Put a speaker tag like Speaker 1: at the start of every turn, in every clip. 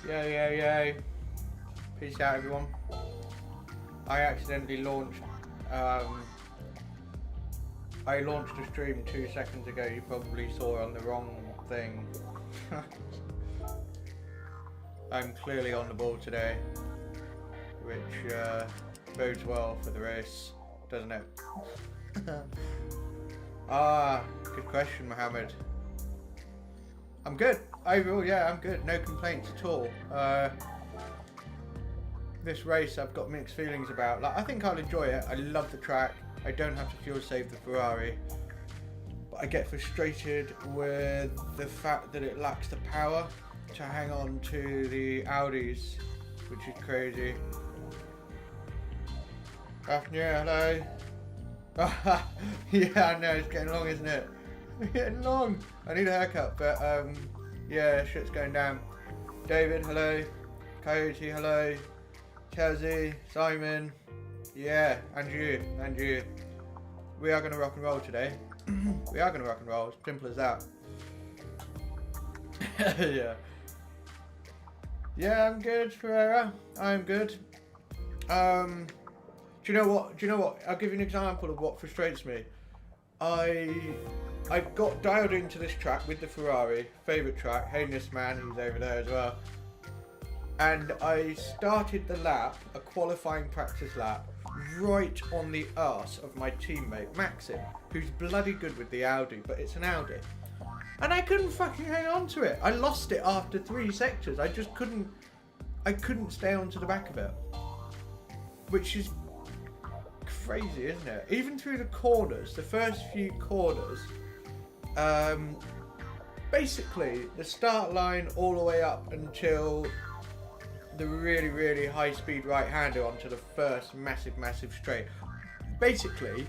Speaker 1: Yo. Peace out, everyone. I accidentally launched, I launched a stream 2 seconds ago. You probably saw on the wrong thing. I'm clearly on the ball today, which bodes well for the race, doesn't it? Good question, Mohammed. I'm good. Overall, yeah, I'm good. No complaints at all. This race I've got mixed feelings about. Like, I think I'll enjoy it. I love the track. I don't have to fuel save the Ferrari. But I get frustrated with the fact that it lacks the power to hang on to the Audis, which is crazy. Afternoon, hello. Yeah, I know, it's getting long, isn't it? It's getting long. I need a haircut, but yeah, shit's going down. David, hello. Coyote, hello. Chelsea, Simon, yeah, and you. We are going to rock and roll today. We are going to rock and roll, simple as that. Yeah, I'm good, Ferreira. I'm good. Do you know what? I'll give you an example of what frustrates me. I've got dialed into this track with the Ferrari, favourite track. Hey, this man, he's over there as well. And I started the lap, a qualifying practice lap, right on the arse of my teammate Maxim, who's bloody good with the Audi, but it's an Audi. And I couldn't fucking hang on to it. I lost it after 3 sectors. I couldn't stay onto the back of it. Which is crazy, isn't it? Even through the corners, the first few corners, basically the start line all the way up until the really high speed right hander onto the first massive straight. Basically,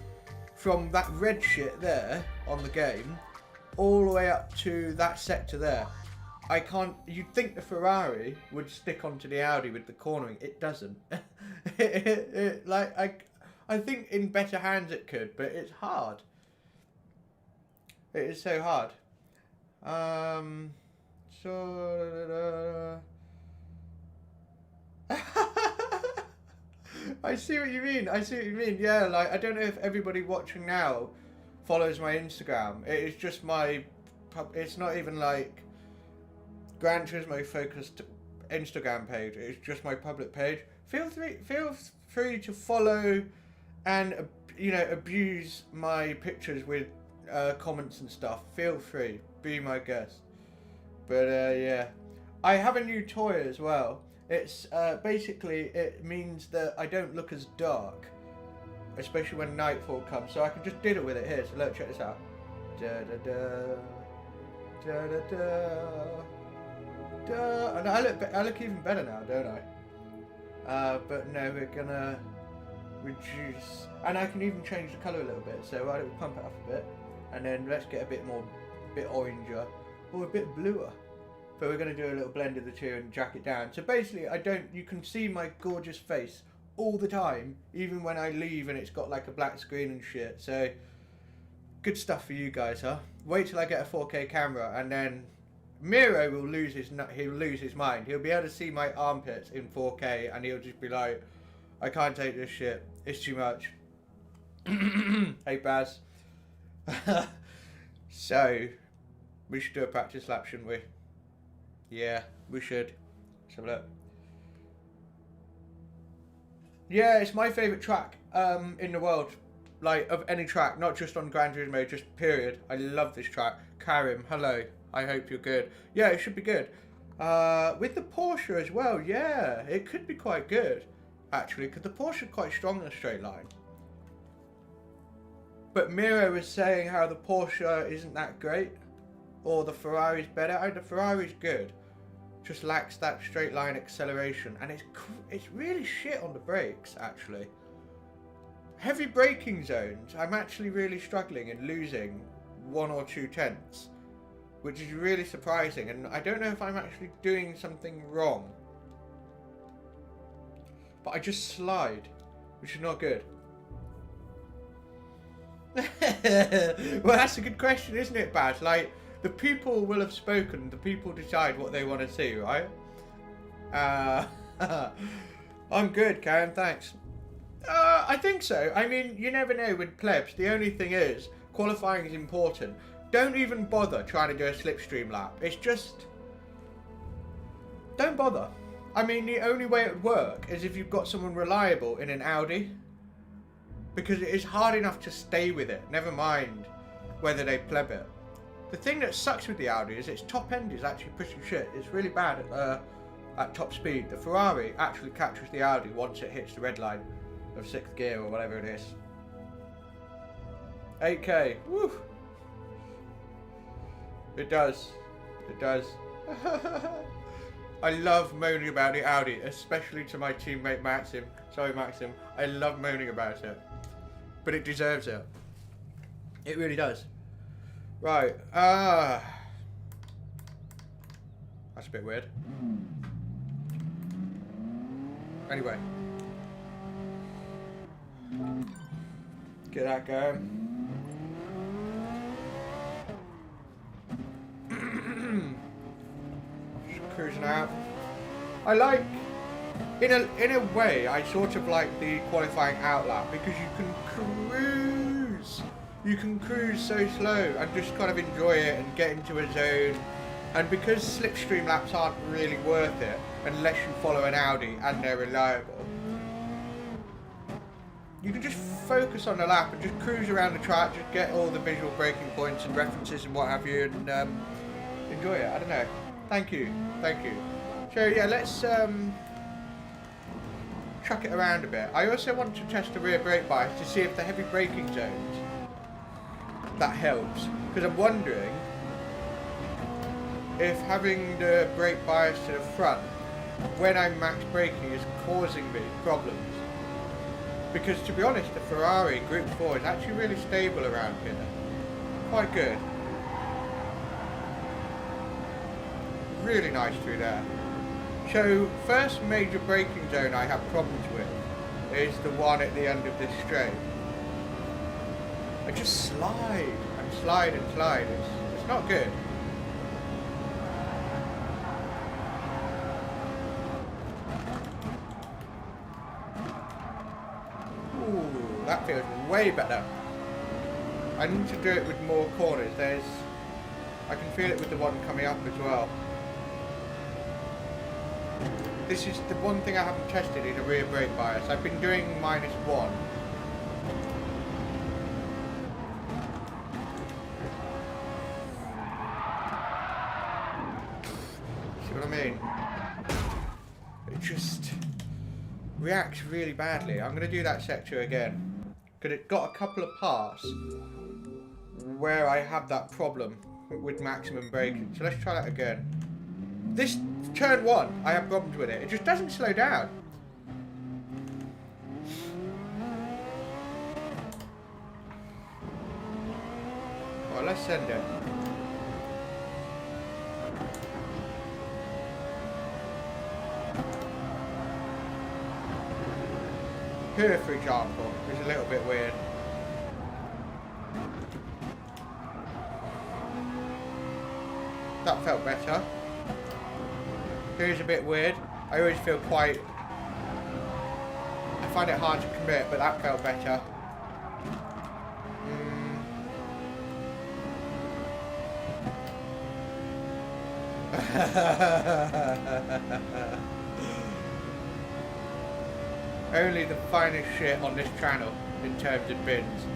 Speaker 1: from that red shit there on the game, all the way up to that sector there. You'd think the Ferrari would stick onto the Audi with the cornering. It doesn't. I think in better hands it could, but it's hard. It is so hard. I see what you mean. Yeah, like, I don't know if everybody watching now follows my Instagram. It is just it's not even like Gran Turismo focused Instagram page. It's just my public page. Feel free to follow and abuse my pictures with comments and stuff. Feel free, be my guest. But yeah, I have a new toy as well. It's basically, it means that I don't look as dark, especially when nightfall comes. So I can just diddle with it here. So look, check this out. Da da da, da da da, da. And I look even better now, don't I? But no, we're gonna reduce, and I can even change the color a little bit. So I'll pump it up a bit, and then let's get a bit oranger or a bit bluer. But we're going to do a little blend of the two and jack it down. So basically, you can see my gorgeous face all the time, even when I leave and it's got like a black screen and shit. So good stuff for you guys, huh? Wait till I get a 4K camera, and then Miro will lose his mind. He'll be able to see my armpits in 4K, and he'll just be like, I can't take this shit. It's too much. Hey, Baz. So we should do a practice lap, shouldn't we? Yeah, we should. Let's have a look. Yeah, it's my favourite track in the world. Like, of any track, not just on Gran Turismo, just period. I love this track. Karim, hello. I hope you're good. Yeah, it should be good. With the Porsche as well, yeah. It could be quite good, actually, because the Porsche is quite strong in a straight line. But Miro was saying how the Porsche isn't that great, or the Ferrari's better. The Ferrari's good. Just lacks that straight line acceleration, and it's really shit on the brakes, actually. Heavy braking zones, I'm actually really struggling and losing 1 or 2 tenths, which is really surprising, and I don't know if I'm actually doing something wrong. But I just slide, which is not good. Well, that's a good question, isn't it, Baz? Like, the people will have spoken, the people decide what they want to see, right? I'm good, Karen, thanks. I think so. I mean, you never know with plebs. The only thing is, qualifying is important. Don't even bother trying to do a slipstream lap. It's just... don't bother. I mean, the only way it would work is if you've got someone reliable in an Audi. Because it is hard enough to stay with it, never mind whether they pleb it. The thing that sucks with the Audi is its top end is actually pushing shit. It's really bad at top speed. The Ferrari actually captures the Audi once it hits the red line of 6th gear or whatever it is. 8k, woo! It does. It does. I love moaning about the Audi, especially to my teammate Maxim. Sorry, Maxim. I love moaning about it. But it deserves it. It really does. Right. That's a bit weird. Anyway. Get that going. Just cruising out. I like, in a way, I sort of like the qualifying out lap because you can cruise. You can cruise so slow and just kind of enjoy it and get into a zone. And because slipstream laps aren't really worth it unless you follow an Audi and they're reliable, you can just focus on the lap and just cruise around the track, just get all the visual braking points and references and what have you, and enjoy it. I don't know. Thank you. Thank you. So yeah, let's chuck it around a bit. I also want to test the rear brake bias to see if the heavy braking zones, that helps. Because I'm wondering if having the brake bias to the front when I'm max braking is causing me problems. Because to be honest, the Ferrari Group 4 is actually really stable around here. Quite good. Really nice through there. So, first major braking zone I have problems with is the one at the end of this straight. I just slide and slide and slide. It's not good. Ooh, that feels way better. I need to do it with more corners. I can feel it with the one coming up as well. This is the one thing I haven't tested is a rear brake bias. I've been doing -1. See what I mean? It just reacts really badly. I'm going to do that sector again. Because it's got a couple of parts where I have that problem with maximum braking. So let's try that again. This turn 1, I have problems with it. It just doesn't slow down. Well, let's send it. Here, for example, is a little bit weird. That felt better. Here's a bit weird. I always feel quite... I find it hard to commit, but that felt better. Only the finest shit on this channel in terms of bins.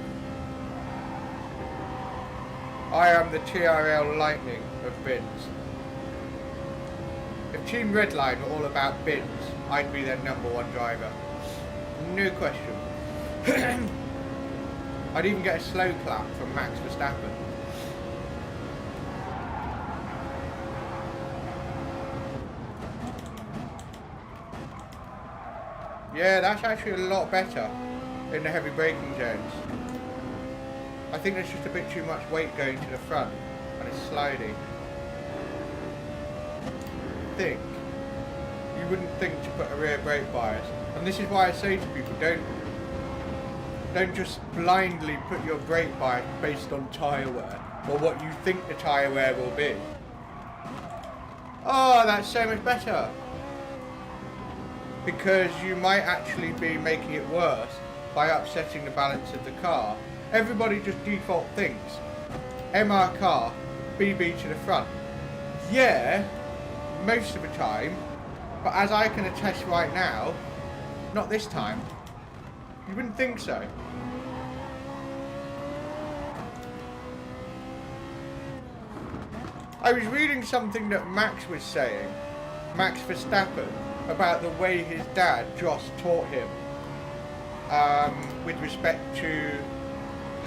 Speaker 1: I am the TRL lightning of bins. If Team Redline were all about bins, I'd be their #1 driver. No question. I'd even get a slow clap from Max Verstappen. Yeah, that's actually a lot better in the heavy braking zones. I think there's just a bit too much weight going to the front and it's sliding. You wouldn't think to put a rear brake bias, and this is why I say to people, don't just blindly put your brake bias based on tyre wear or what you think the tyre wear will be. Oh, that's so much better. because you might actually be making it worse by upsetting the balance of the car. Everybody just default thinks MR car, BB to the front. Yeah, most of the time, but as I can attest right now, not this time. You wouldn't think so. I was reading something that Max was saying, Max Verstappen, about the way his dad, Joss, taught him with respect to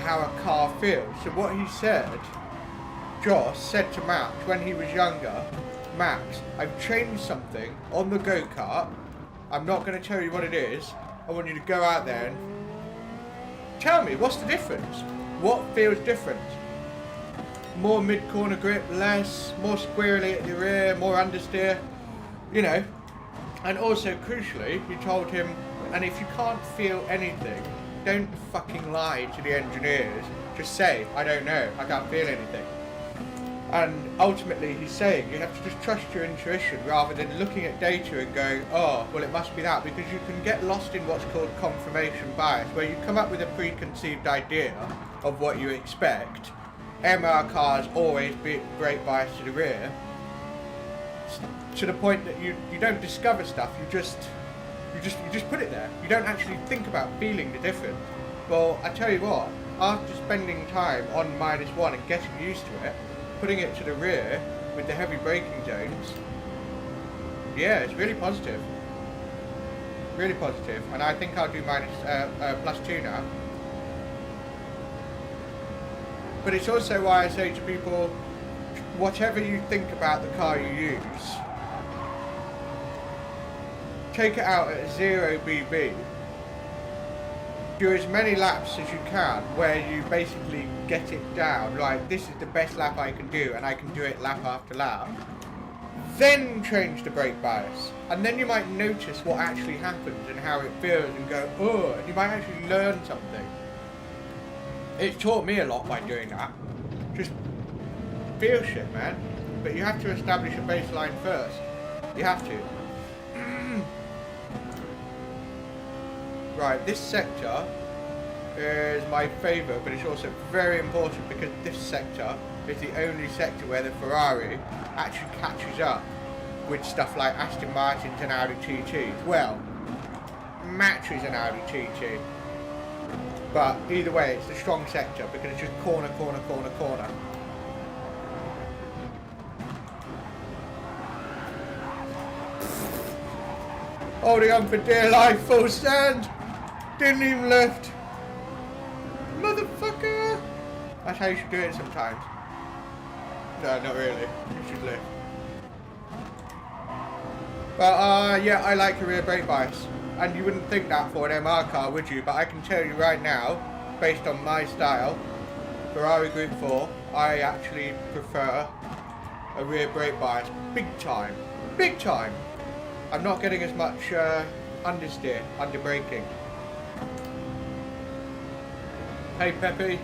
Speaker 1: how a car feels. So what he said, Joss said to Max when he was younger, Max, I've changed something on the go-kart. I'm not going to tell you what it is. I want you to go out there and tell me, what's the difference? What feels different? More mid-corner grip, less, more squirrely at the rear, more understeer, you know. And also, crucially, he told him, and if you can't feel anything, don't fucking lie to the engineers. Just say, I don't know, I can't feel anything. And ultimately, he's saying you have to just trust your intuition rather than looking at data and going, oh, well, it must be that, because you can get lost in what's called confirmation bias, where you come up with a preconceived idea of what you expect. MR cars always brake bias to the rear, to the point that you don't discover stuff. You just put it there. You don't actually think about feeling the difference. Well, I tell you what, after spending time on -1 and getting used to it, putting it to the rear with the heavy braking zones, yeah, it's really positive. Really positive. And I think I'll do +2 now. But it's also why I say to people, whatever you think about the car you use, take it out at 0 BB. Do as many laps as you can where you basically get it down, like this is the best lap I can do and I can do it lap after lap. Then change the brake bias. And then you might notice what actually happens and how it feels and go, oh, and you might actually learn something. It's taught me a lot by doing that. Just feel shit, man. But you have to establish a baseline first. You have to. Right, this sector is my favourite, but it's also very important because this sector is the only sector where the Ferrari actually catches up with stuff like Aston Martins and Audi TTs. Well, matches an Audi TT. But either way, it's the strong sector because it's just corner, corner, corner, corner. Holding on for dear life, full stand. Didn't even lift. Motherfucker! That's how you should do it sometimes. No, not really. You should lift. But yeah, I like a rear brake bias. And you wouldn't think that for an MR car, would you? But I can tell you right now, based on my style, Ferrari Group 4, I actually prefer a rear brake bias. Big time. Big time. I'm not getting as much understeer, under braking. Hey Peppy.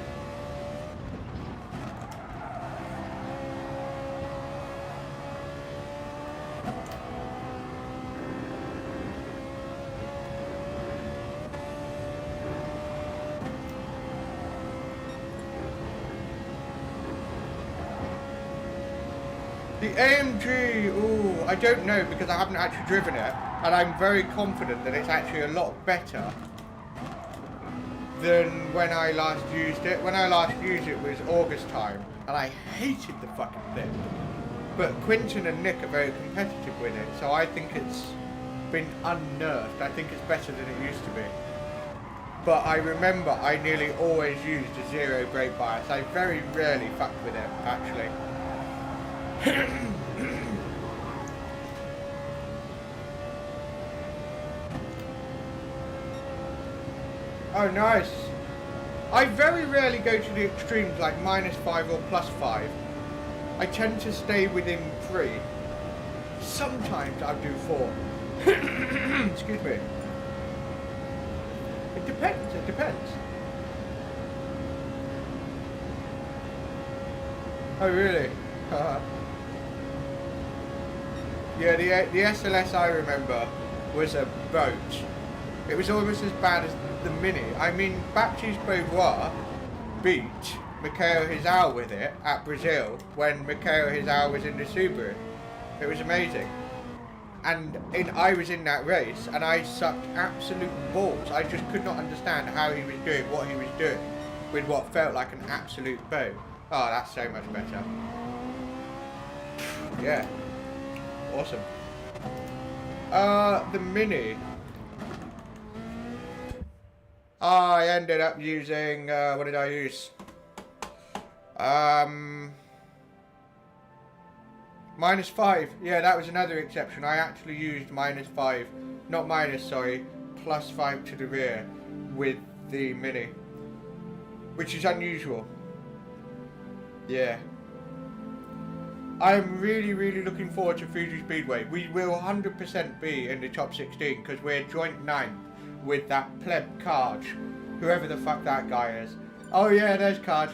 Speaker 1: The AMG, ooh, I don't know because I haven't actually driven it, and I'm very confident that it's actually a lot better than when I last used it. When I last used it was August time, and I hated the fucking thing. But Quinton and Nick are very competitive with it, so I think it's been unnerved. I think it's better than it used to be. But I remember I nearly always used a 0 brake bias. I very rarely fucked with it, actually. Oh, nice. I very rarely go to the extremes like -5 or +5. I tend to stay within 3. Sometimes I'll do 4. Excuse me. It depends, it depends. Oh, really? Yeah, the SLS I remember was a boat. It was almost as bad as the Mini. I mean, Baptiste Beauvoir beat Mikhail Hizal with it at Brazil when Mikhail Hizal was in the Subaru. It was amazing. And I was in that race and I sucked absolute balls. I just could not understand how he was doing what he was doing with what felt like an absolute boat. Oh, that's so much better. Yeah. Awesome. The Mini. I ended up using, what did I use? -5. Yeah, that was another exception. I actually used -5. Not minus, sorry. +5 to the rear with the Mini. Which is unusual. Yeah. I'm really, really looking forward to Fuji Speedway. We will 100% be in the top 16 because we're joint 9th with that pleb Karj, whoever the fuck that guy is. Oh yeah, there's Karj.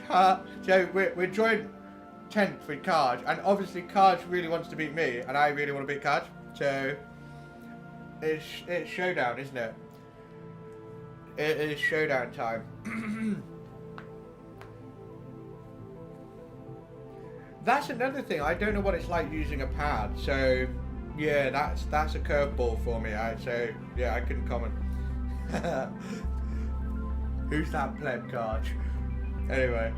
Speaker 1: So we're joint 10th with Karj, and obviously Karj really wants to beat me, and I really want to beat Karj. So it's showdown, isn't it? It is showdown time. That's another thing. I don't know what it's like using a pad. So yeah, that's a curveball for me. So yeah, I couldn't comment. Who's that pleb Karj? Anyway.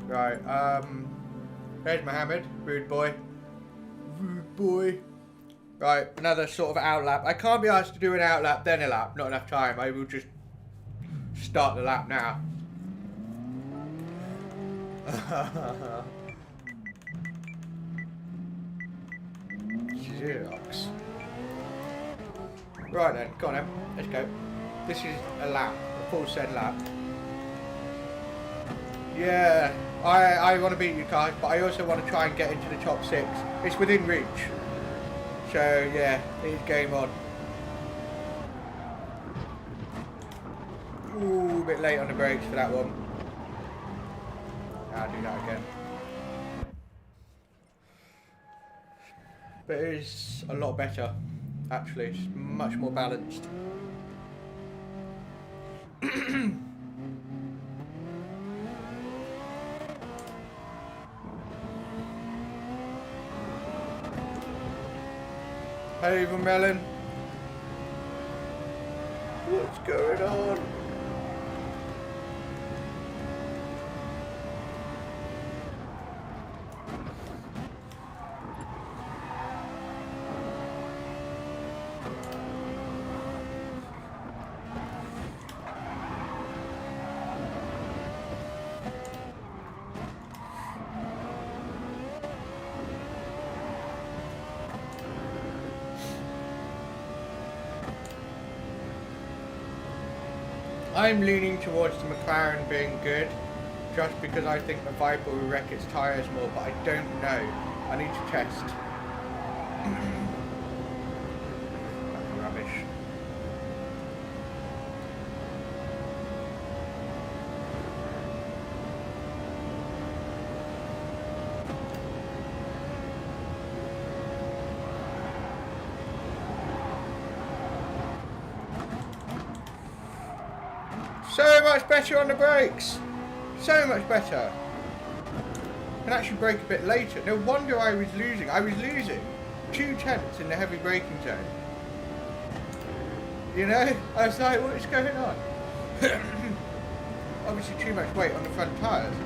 Speaker 1: Right, there's Mohammed, rude boy. Rude boy. Right, another sort of outlap. I can't be asked to do an outlap, then a lap, not enough time. I will just start the lap now. Xerox. Right then, go on then, let's go. This is a lap, a full set lap. Yeah, I want to beat you guys, but I also want to try and get into the top 6. It's within reach. So yeah, it's game on. Ooh, a bit late on the brakes for that one. I'll do that again. But it is a lot better, actually. It's much more balanced. Hey, Melon. What's going on? I'm leaning towards the McLaren being good, just because I think the Viper will wreck its tyres more, but I don't know. I need to test. That's rubbish. So much better on the brakes. So much better. Can actually brake a bit later. No wonder I was losing. I was losing 2/10 in the heavy braking zone. You know? I was like, what is going on? Obviously too much weight on the front tyres.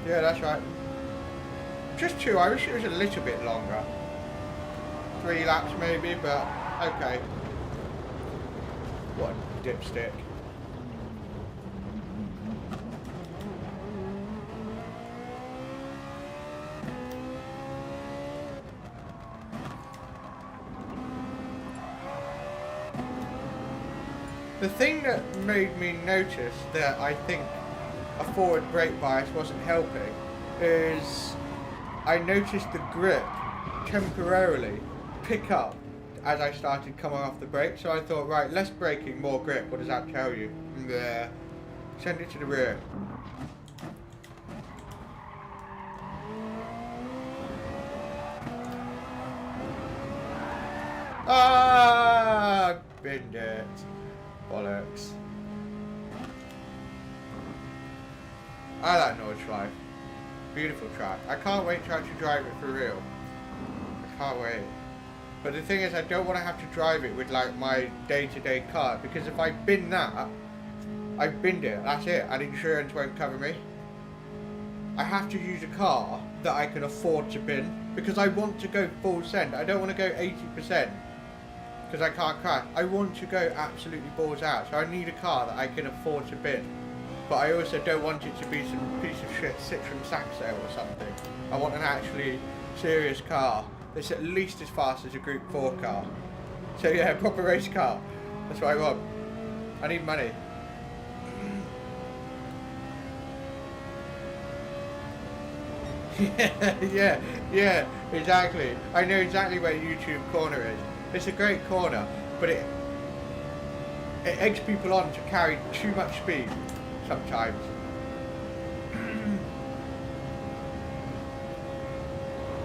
Speaker 1: Yeah, that's right. Just 2, I wish it was a little bit longer. 3 laps maybe, but okay. What a dipstick. The thing that made me notice that I think a forward brake bias wasn't helping is I noticed the grip temporarily pick up as I started coming off the brake. So I thought, right, less braking, more grip. What does that tell you? There. Send it to the rear. Ah, binned it. Bollocks. I like Nordschleife. Beautiful track. I can't wait to actually drive it for real. I can't wait. But the thing is, I don't want to have to drive it with like my day-to-day car, because if I bin that, I've binned it. That's it. And insurance won't cover me. I have to use a car that I can afford to bin, because I want to go full send. I don't want to go 80%. Because I can't crash. I want to go absolutely balls out, so I need a car that I can afford to bin. But I also don't want it to be some piece of shit Citroen Saxo or something. I want an actually serious car that's at least as fast as a Group 4 car. So yeah, a proper race car. That's what I want. I need money. yeah, exactly. I know exactly where YouTube corner is. It's a great corner, but it eggs people on to carry too much speed sometimes.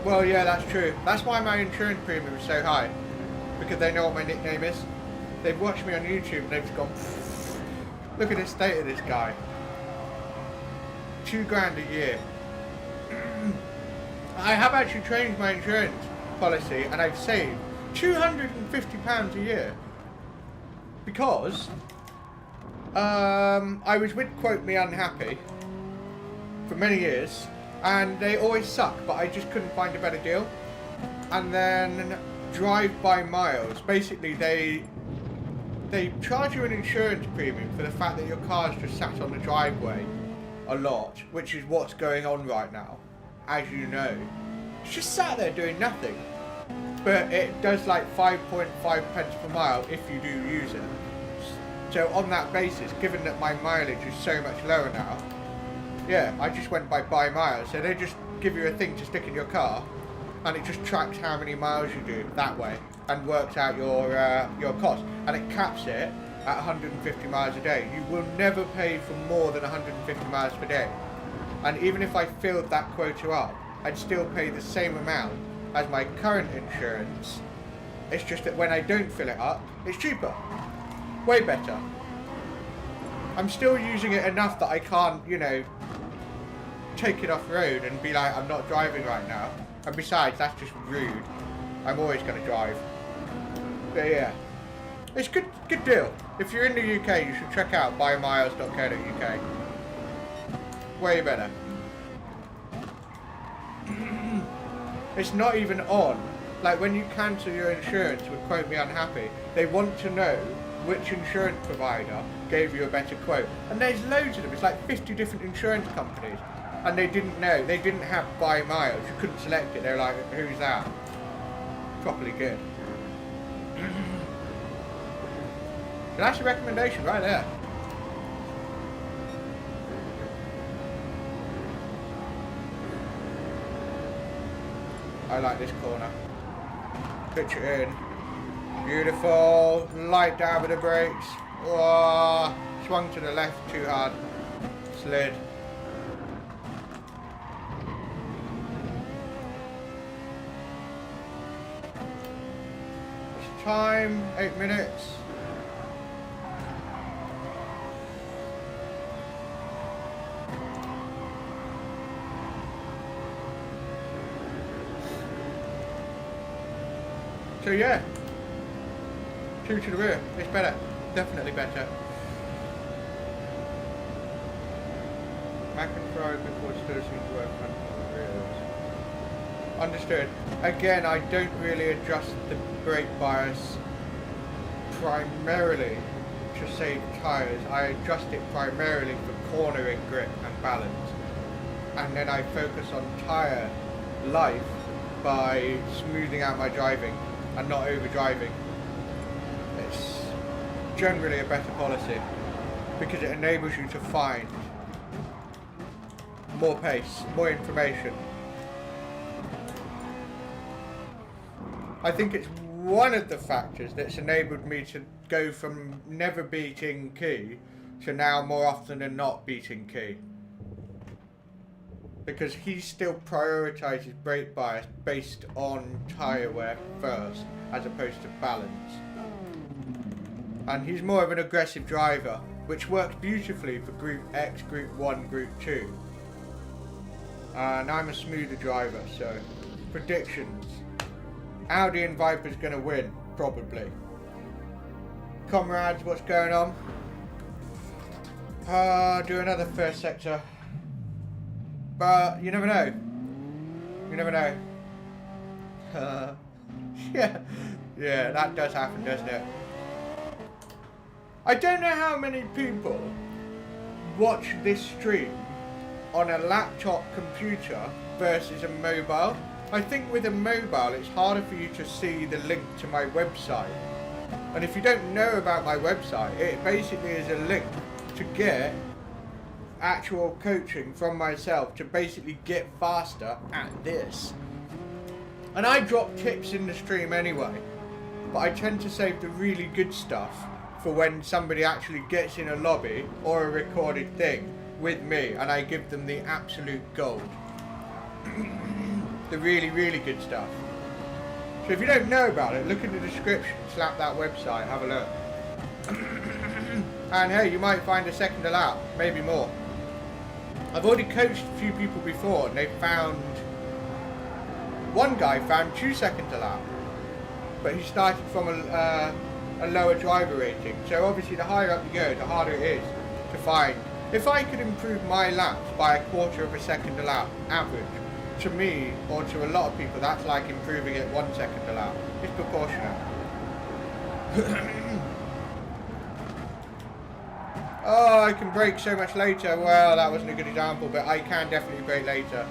Speaker 1: Well, yeah, that's true. That's why my insurance premium is so high, because they know what my nickname is. They've watched me on YouTube and they've gone, look at the state of this guy. $2,000 a year. I have actually changed my insurance policy and I've saved £250 a year, because I was with Quote Me Unhappy for many years and they always suck, but I just couldn't find a better deal. And then Drive by Miles, basically they charge you an insurance premium for the fact that your car's just sat on the driveway a lot, which is what's going on right now, as you know. It's just sat there doing nothing. But it does like 5.5 pence per mile if you do use it. So on that basis, given that my mileage is so much lower now, yeah, I just went by miles. So they just give you a thing to stick in your car, and it just tracks how many miles you do that way, and works out your cost, and it caps it at 150 miles a day. You will never pay for more than 150 miles per day. And even if I filled that quota up, I'd still pay the same amount as my current insurance. It's just that when I don't fill it up, it's cheaper. Way better. I'm still using it enough that I can't, you know, take it off road and be like, I'm not driving right now. And besides, that's just rude. I'm always going to drive. But yeah, it's good deal. If you're in the UK, you should check out buymiles.co.uk. Way better. It's not even on. Like when you cancel your insurance with Quote Me Unhappy, they want to know which insurance provider gave you a better quote. And there's loads of them. It's like 50 different insurance companies. And they didn't know. They didn't have Buy Miles. You couldn't select it. They were like, who's that? Properly good. So that's a recommendation right there. I like this corner. Pitch it in. Beautiful. Light down with the brakes. Oh, swung to the left too hard. Slid. It's time, 8 minutes. So yeah, 2 to the rear, it's better, definitely better. Mac and Pro before still seems to work on the rears. Understood. Again, I don't really adjust the brake bias primarily to save tyres. I adjust it primarily for cornering, grip and balance. And then I focus on tyre life by smoothing out my driving and not over driving. It's generally a better policy because it enables you to find more pace, more information. I think it's one of the factors that's enabled me to go from never beating Key to now more often than not beating Key. Because he still prioritises brake bias based on tyre wear first, as opposed to balance. And he's more of an aggressive driver, which works beautifully for Group X, Group 1, Group 2. And I'm a smoother driver, so predictions. Audi and Viper's going to win, probably. Comrades, what's going on? Do another first sector. But you never know. You never know. Yeah, that does happen, doesn't it? I don't know how many people watch this stream on a laptop computer versus a mobile. I think with a mobile it's harder for you to see the link to my website. And if you don't know about my website, it basically is a link to get actual coaching from myself to basically get faster at this. And I drop tips in the stream anyway, but I tend to save the really good stuff for when somebody actually gets in a lobby or a recorded thing with me and I give them the absolute gold. The really, really good stuff. So if you don't know about it, look in the description, slap that website, have a look. And hey, you might find a second a lap, maybe more. I've already coached a few people before and they found, one guy found 2 seconds a lap, but he started from a lower driver rating. So obviously the higher up you go, the harder it is to find. If I could improve my laps by a quarter of a second a lap, average, to me, or to a lot of people, that's like improving it 1 second a lap. It's proportionate. Oh, I can brake so much later. Well, that wasn't a good example, but I can definitely brake later.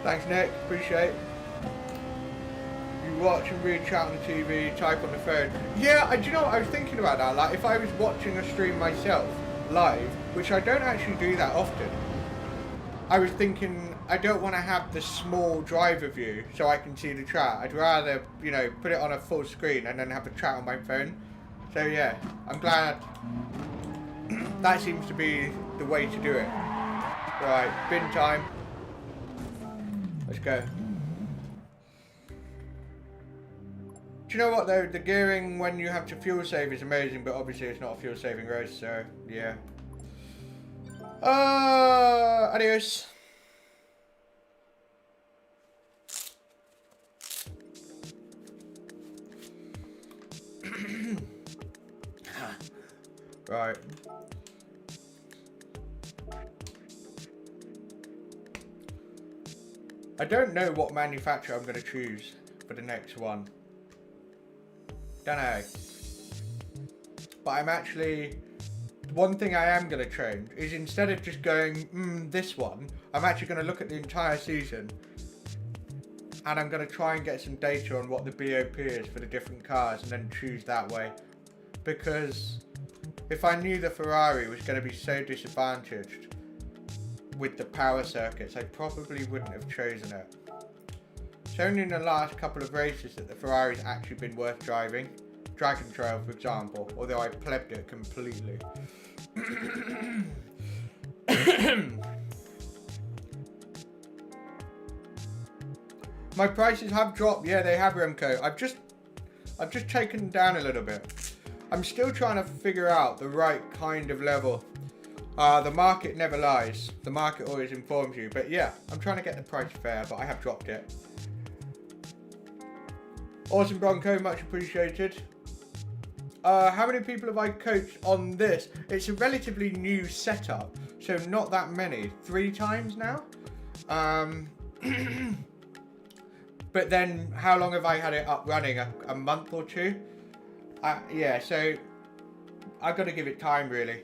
Speaker 1: Thanks, Nick. Appreciate it. You watch and read chat on the TV, type on the phone. Yeah, do you know what? I was thinking about that. Like, if I was watching a stream myself, live, which I don't actually do that often, I was thinking I don't want to have the small driver view so I can see the chat. I'd rather, you know, put it on a full screen and then have the chat on my phone. So yeah, I'm glad that seems to be the way to do it. Right, bin time. Let's go. Do you know what though? The gearing when you have to fuel save is amazing, but obviously it's not a fuel saving race, so yeah. Adios. Right. I don't know what manufacturer I'm going to choose for the next one. Don't know. But I'm actually... One thing I am going to change is instead of just going, this one, I'm actually going to look at the entire season and I'm going to try and get some data on what the BOP is for the different cars and then choose that way. Because if I knew the Ferrari was going to be so disadvantaged with the power circuits, I probably wouldn't have chosen it. It's only in the last couple of races that the Ferrari's actually been worth driving. Dragon Trail, for example, although I plebbed it completely. My prices have dropped. Yeah, they have, Remco. I've just taken them down a little bit. I'm still trying to figure out the right kind of level. The market never lies. The market always informs you. But yeah, I'm trying to get the price fair, but I have dropped it. Awesome, Bronco. Much appreciated. How many people have I coached on this? It's a relatively new setup, so not that many. 3 times now. But then, how long have I had it up running? A month or 2? Yeah, so I've got to give it time, really.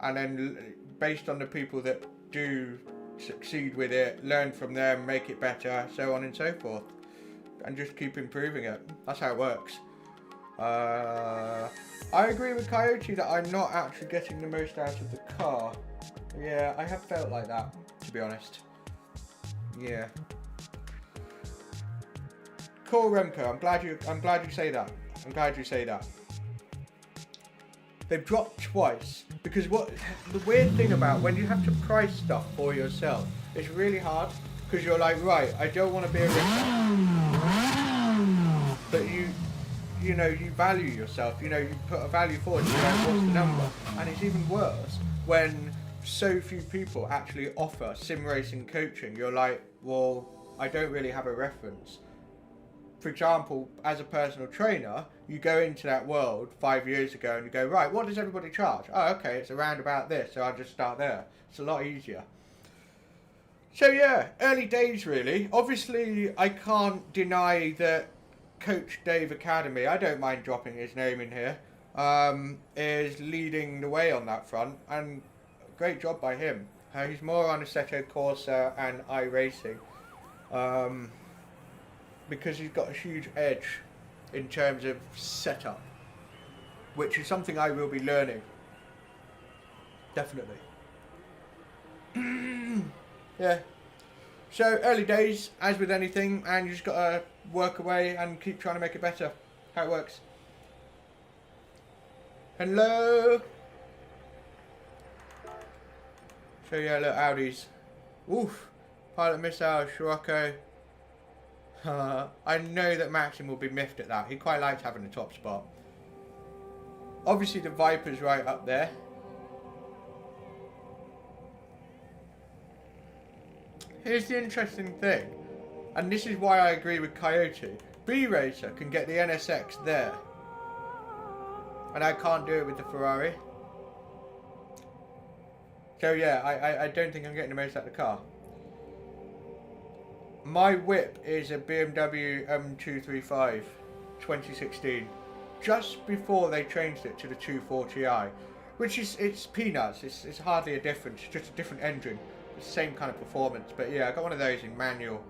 Speaker 1: And then, based on the people that do succeed with it, learn from them, make it better, so on and so forth. And just keep improving it. That's how it works. I agree with Coyote that I'm not actually getting the most out of the car. Yeah, I have felt like that, to be honest. Yeah. Cool, Remco. I'm glad you say that. I'm glad you say that. They've dropped twice because the weird thing about when you have to price stuff for yourself, it's really hard because you're like, right, I don't want to be a richer, but you know, you value yourself. You know, you put a value forward. You know, what's the number? And it's even worse when so few people actually offer sim racing coaching. You're like, well, I don't really have a reference. For example, as a personal trainer, you go into that world 5 years ago and you go, right, what does everybody charge? Oh, okay, it's around about this, so I'll just start there. It's a lot easier. So yeah, early days really. Obviously, I can't deny that Coach Dave Academy, I don't mind dropping his name in here, is leading the way on that front, and great job by him. He's more on Assetto Corsa and iRacing. Because he's got a huge edge in terms of setup, which is something I will be learning. Definitely. Yeah. So early days, as with anything, and you just gotta work away and keep trying to make it better. How it works. Hello. So yeah, look, Audis. Oof. Pilot missile, Sparco. I know that Maxim will be miffed at that. He quite likes having the top spot. Obviously the Viper's right up there. Here's the interesting thing, and this is why I agree with Coyote. B-Racer can get the NSX there, and I can't do it with the Ferrari. So yeah, I don't think I'm getting the most out of the car. My whip is a BMW M235 2016, just before they changed it to the 240i, which is, it's peanuts, it's hardly a difference, it's just a different engine, the same kind of performance. But yeah, I got one of those in manual.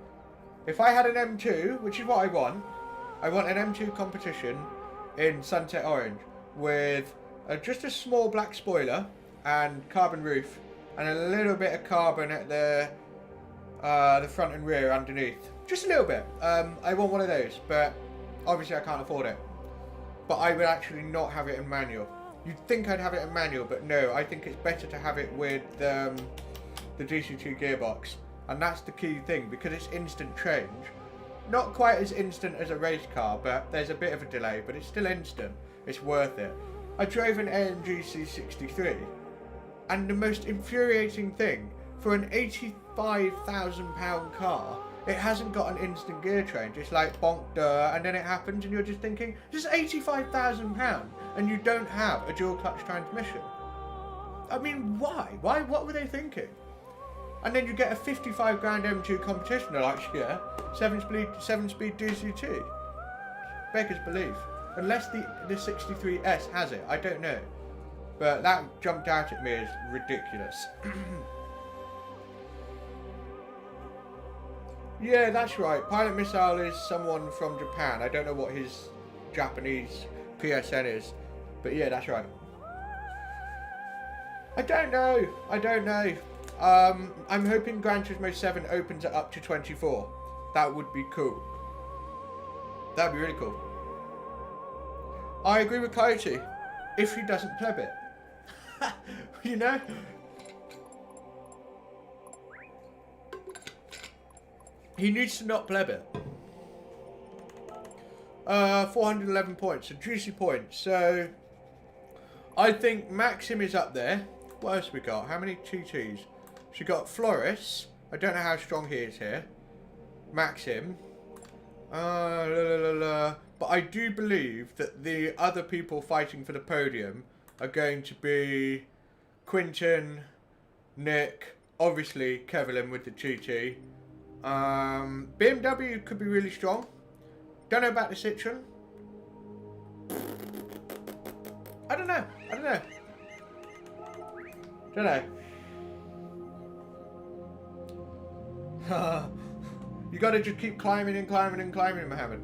Speaker 1: If I had an M2, which is what I want an M2 competition in Sunset Orange with just a small black spoiler and carbon roof and a little bit of carbon at the front and rear underneath. Just a little bit. I want one of those, but obviously I can't afford it. But I would actually not have it in manual. You'd think I'd have it in manual, but no, I think it's better to have it with the DC2 gearbox. And that's the key thing, because it's instant change. Not quite as instant as a race car, but there's a bit of a delay, but it's still instant. It's worth it. I drove an AMG C63, and the most infuriating thing, for an £85,000 car, it hasn't got an instant gear change. It's like bonk duh, and then it happens, and you're just thinking, this is £85,000, and you don't have a dual clutch transmission. I mean, why? What were they thinking? And then you get a 55 grand M2 competition, they're like, yeah, 7-speed DC2. Beggars belief. Unless the 63S has it, I don't know. But that jumped out at me as ridiculous. Yeah, that's right. Pilot Missile is someone from Japan. I don't know what his Japanese PSN is. But yeah, that's right. I don't know. I'm hoping Gran Turismo 7 opens it up to 24. That would be cool. That'd be really cool. I agree with Coyote. If he doesn't pleb it. You know? He needs to not pleb it. 411 points. So juicy points. So I think Maxim is up there. What else we got? How many TTs? So got Floris. I don't know how strong he is here. Maxim. But I do believe that the other people fighting for the podium are going to be Quinton, Nick, obviously Kevlin with the GT. BMW could be really strong. Don't know about the Citroen. I don't know. You gotta just keep climbing, Mohammed.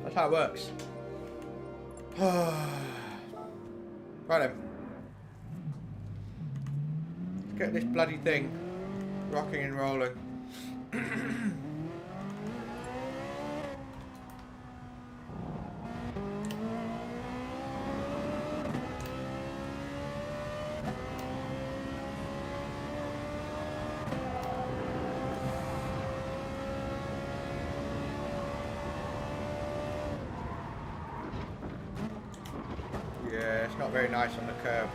Speaker 1: That's how it works. Right then. Let's get this bloody thing rocking and rolling. Yeah, it's not very nice on the curb.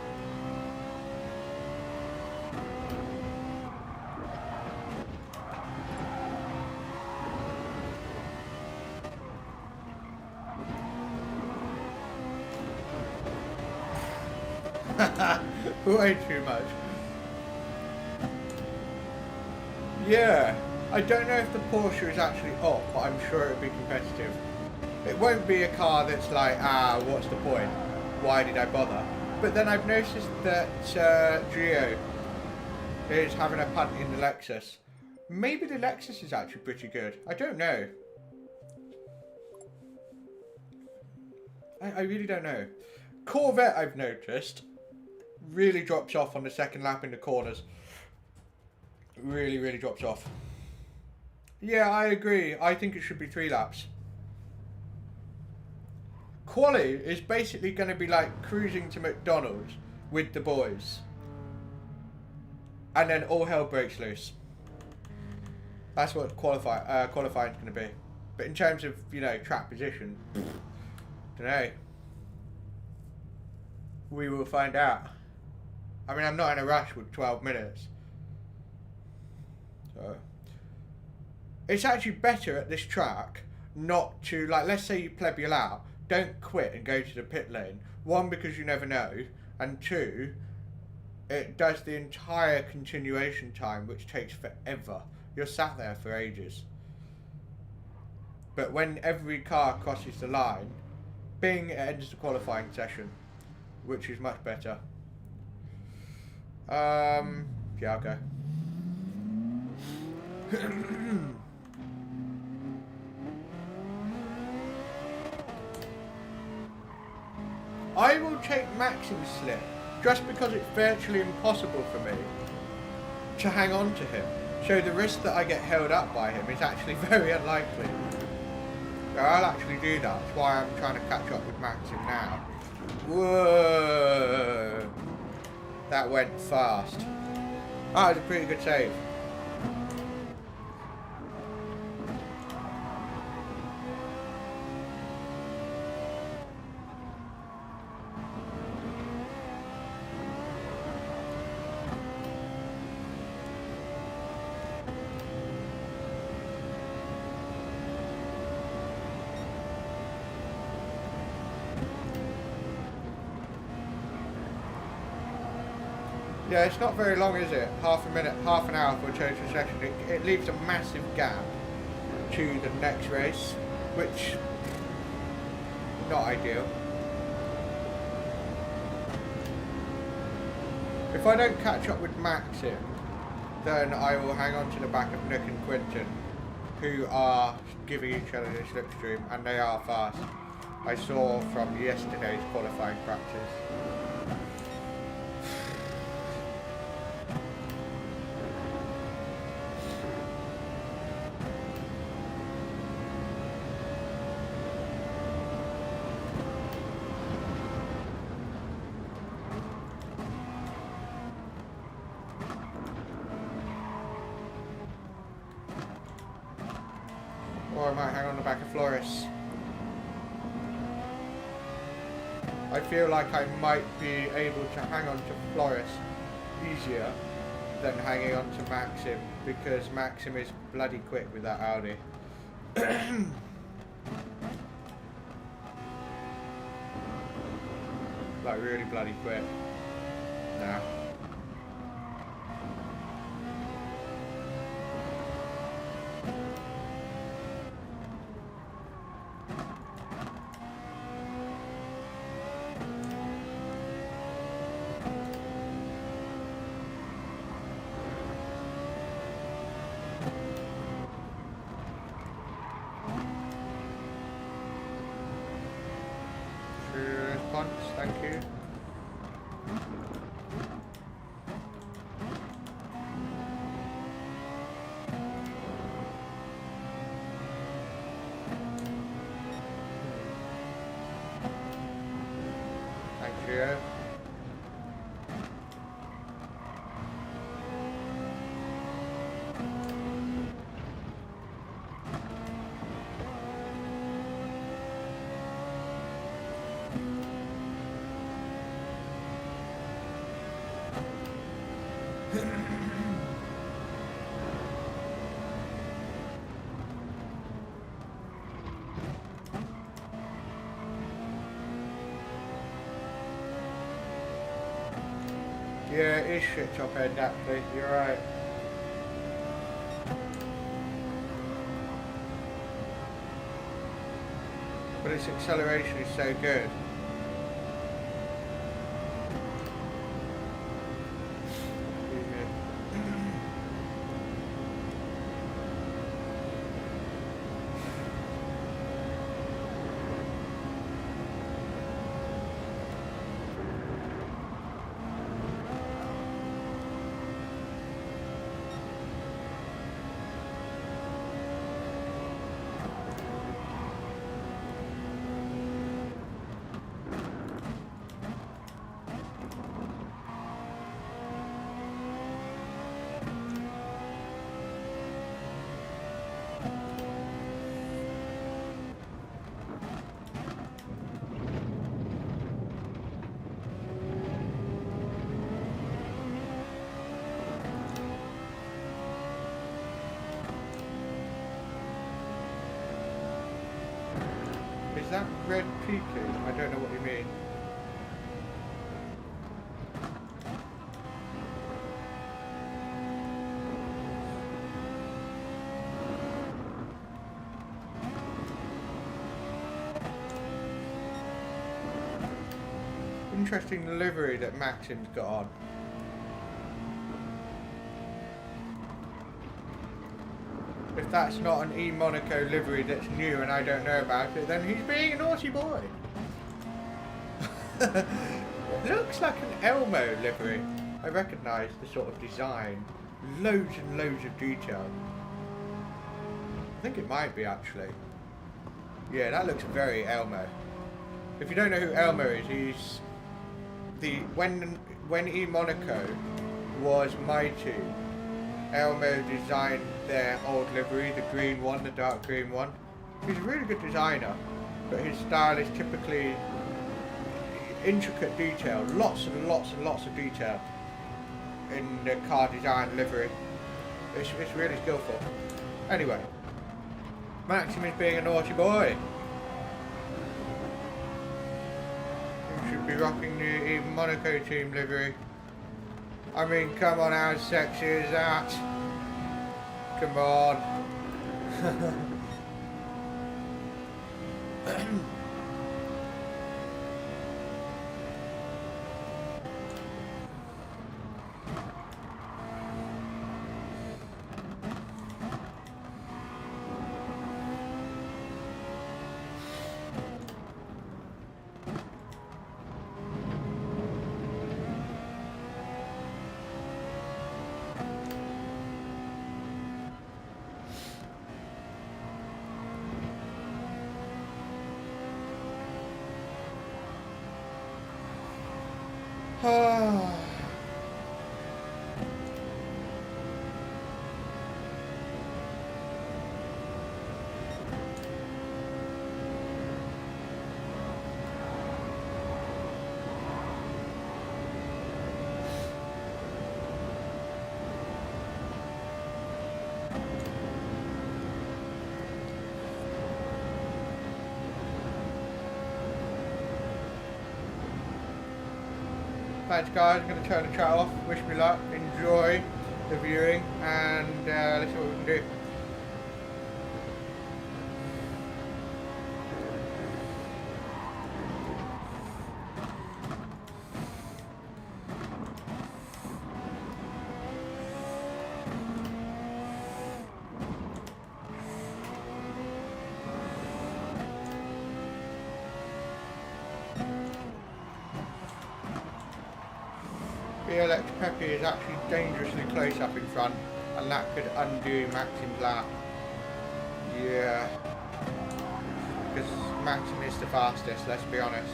Speaker 1: Way too much. Yeah, I don't know if the Porsche is actually up, but I'm sure it'll be competitive. It won't be a car that's like, what's the point? Why did I bother? But then I've noticed that Gio is having a punt in the Lexus. Maybe the Lexus is actually pretty good. I don't know. I really don't know. Corvette, I've noticed, really drops off on the second lap in the corners. Really, really drops off. Yeah, I agree. I think it should be 3 laps. Quali is basically going to be like cruising to McDonald's with the boys. And then all hell breaks loose. That's what qualifying is going to be. But in terms of, you know, track position, don't know. We will find out. I mean, I'm not in a rush with 12 minutes. So it's actually better at this track not to, like, let's say you plebule out, don't quit and go to the pit lane. 1, because you never know, and 2, it does the entire continuation time, which takes forever. You're sat there for ages. But when every car crosses the line, bing, it ends the qualifying session, which is much better. Yeah, I'll go. I will take Maxim's slip just because it's virtually impossible for me to hang on to him. So the risk that I get held up by him is actually very unlikely. So I'll actually do that. That's why I'm trying to catch up with Maxim now. Whoa! That went fast. That was a pretty good save. Yeah, it's not very long, is it? Half a minute, half an hour for a total session. It leaves a massive gap to the next race, which not ideal. If I don't catch up with Maxim, then I will hang on to the back of Nick and Quinton, who are giving each other the slipstream, and they are fast. I saw from yesterday's qualifying practice. Or I might hang on the back of Flores. I feel like I might be able to hang on to Flores easier than hanging on to Maxim, because Maxim is bloody quick with that Audi. Like really bloody quick. Nah. fonts, thank you. Thank you. Yeah, it is shit top end actually, you're right. But its acceleration is so good. Is that red peaking? I don't know what you mean. Interesting livery that Maxim's got on. If that's not an eMONACO livery that's new and I don't know about it, then he's being a naughty boy. It looks like an Elmo livery. I recognise the sort of design. Loads and loads of detail. I think it might be actually. Yeah, that looks very Elmo. If you don't know who Elmo is, he's the when eMONACO was mighty, Elmo designed their old livery, the green one, the dark green one. He's a really good designer, but his style is typically intricate detail, lots and lots and lots of detail in the car design livery. It's really skillful. Anyway, Maxim is being a naughty boy. He should be rocking the eMONACO team livery. I mean, come on, how sexy is that? Come on. Thanks guys, I'm going to turn the chat off, wish me luck, enjoy the viewing, and let's see what we can do. the electric peppy is actually dangerously close up in front, and that could undo Maxim's lap. Yeah. Because Maxim is the fastest, let's be honest.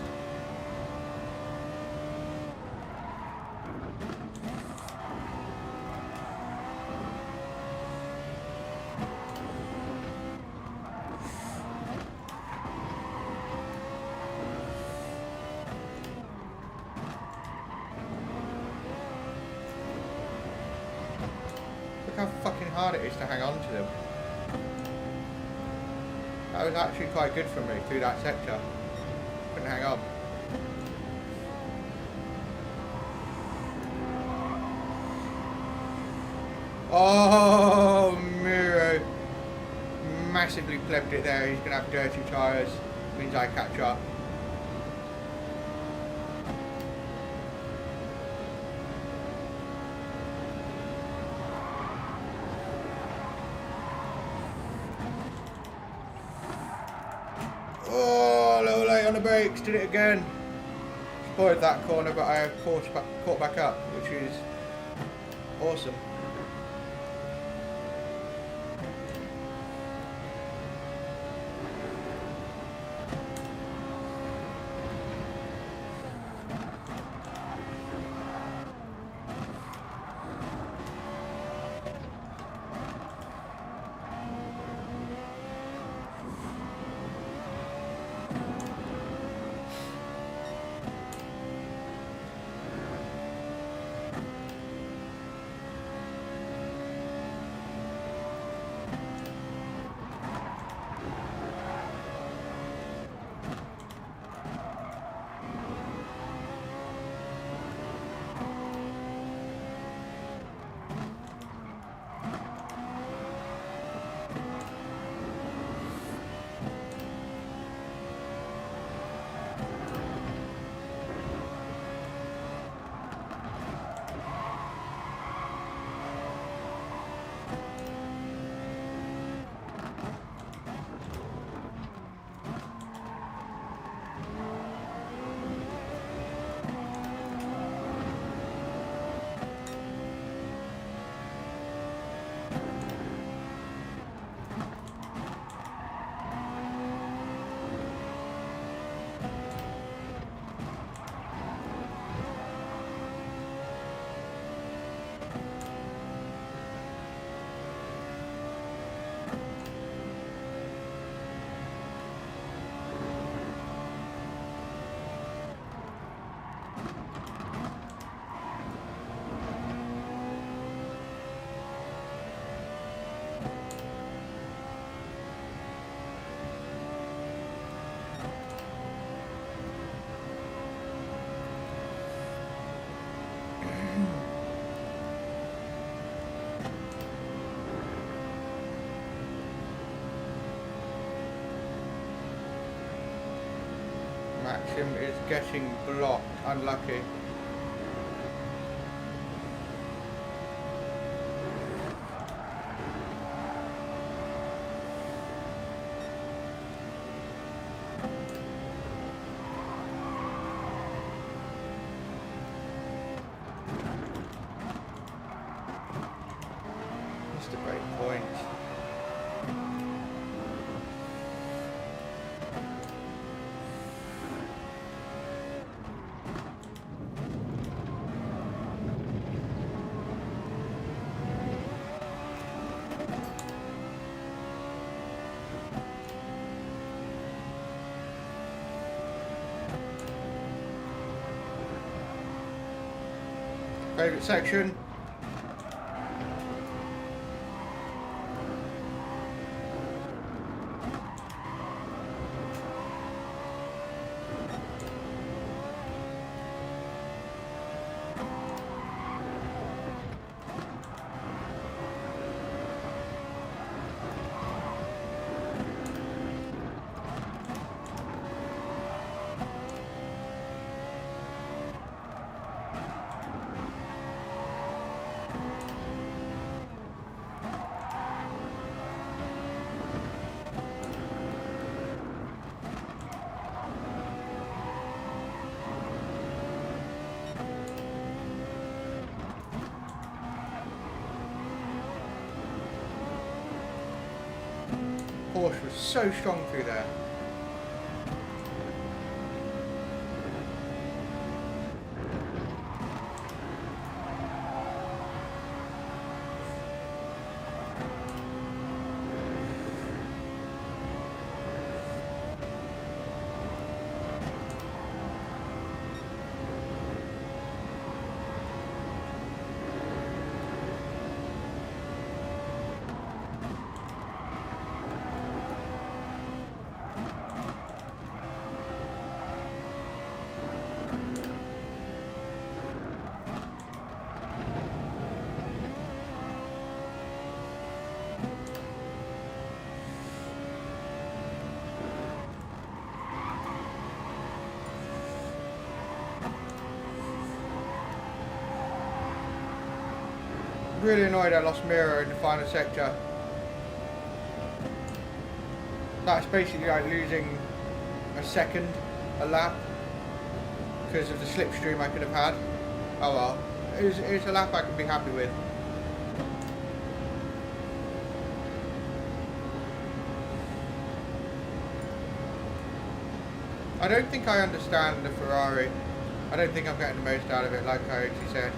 Speaker 1: Look how fucking hard it is to hang on to them. That was actually quite good for me through that sector. Couldn't hang on. Oh, Miro massively plebbed it there. He's going to have dirty tyres. Means I catch up. Oh, a little late on the brakes, did it again. Spoiled that corner, but I caught back up, which is awesome. Maxim is getting blocked, unlucky. Missed a break point. Favourite section. Porsche was so strong through there. Really annoyed I lost Miro in the final sector. That's basically like losing a second a lap because of the slipstream I could have had. Oh well, it's a lap I can be happy with. I don't think I understand the Ferrari. I don't think I'm getting the most out of it, like I actually said.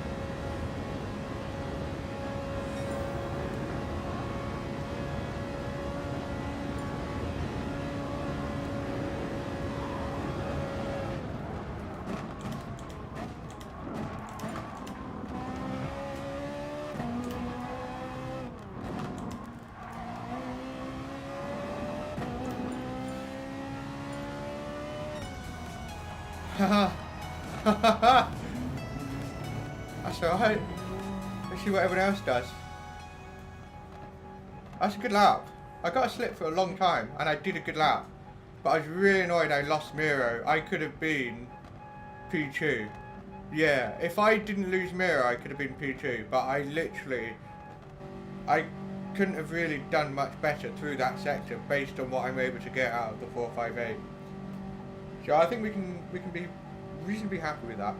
Speaker 1: That's alright. Let's see what everyone else does. That's a good lap. I got a slip for a long time and I did a good lap. But I was really annoyed I lost Miro. I could have been P2. Yeah, if I didn't lose Miro I could have been P2. But I couldn't have really done much better through that sector based on what I'm able to get out of the 458. So I think we can be reasonably happy with that.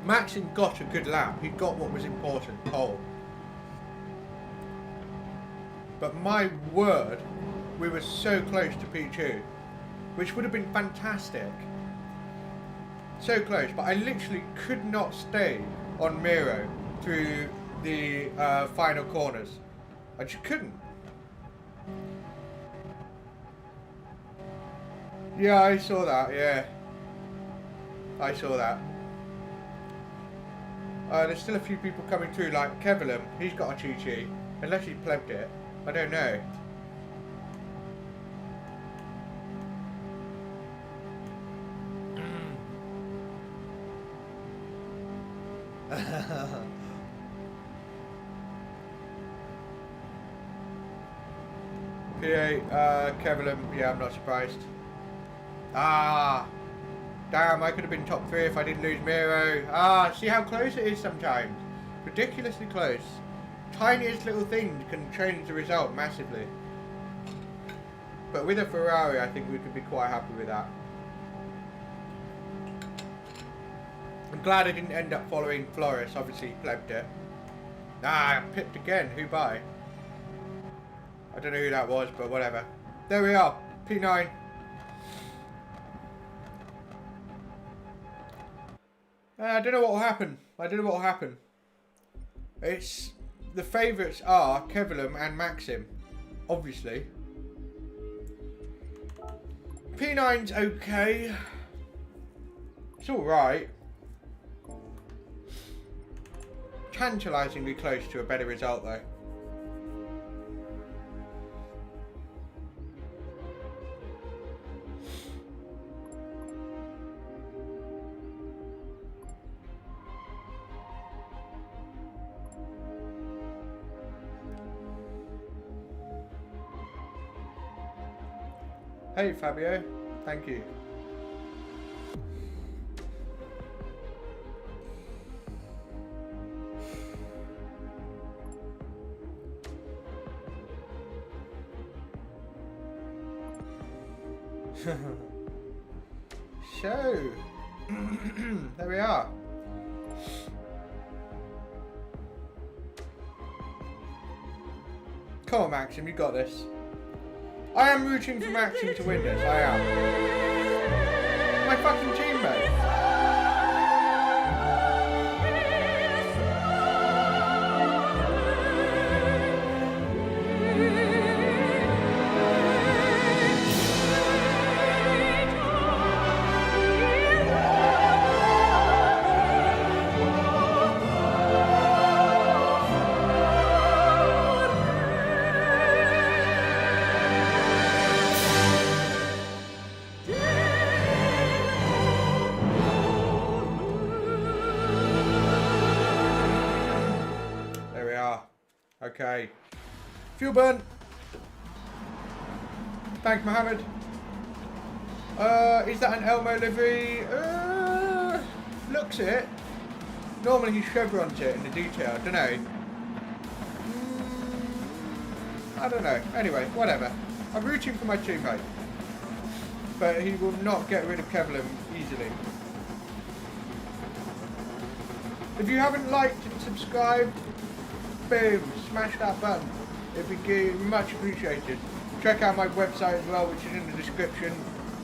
Speaker 1: Maxim got a good lap. He got what was important, pole. But my word, we were so close to P2, which would have been fantastic. So close, but I literally could not stay on Miro through the final corners. I just couldn't. Yeah, I saw that, yeah. I saw that. There's still a few people coming through, like Kevilum. He's got a Chi-Chi, unless he plebbed it. I don't know. PA, Kevilum, yeah, I'm not surprised. Ah, damn, I could have been top 3 if I didn't lose Miro. Ah, see how close it is sometimes? Ridiculously close. Tiniest little things can change the result massively. But with a Ferrari, I think we could be quite happy with that. I'm glad I didn't end up following Flores, obviously he plebbed it. Ah, pipped again, who by? I don't know who that was, but whatever. There we are, P9. I don't know what will happen. I don't know what will happen. It's... The favourites are Kevilum and Maxim, obviously. P9's okay. It's alright. Tantalisingly close to a better result though. Hey Fabio, thank you. so there we are. Come on, Maxim, you got this. I am rooting for Maxim to win this, I am. My fucking teammate. Okay. Fuel burn. Thanks, Mohammed. Is that an Elmo livery? Looks it. Normally he chevrons it in the detail. Don't know. I don't know. Anyway, whatever. I'm rooting for my teammate. But he will not get rid of Kevlin easily. If you haven't liked and subscribed, boom, smash that button. It'd be much appreciated. Check out my website as well, which is in the description.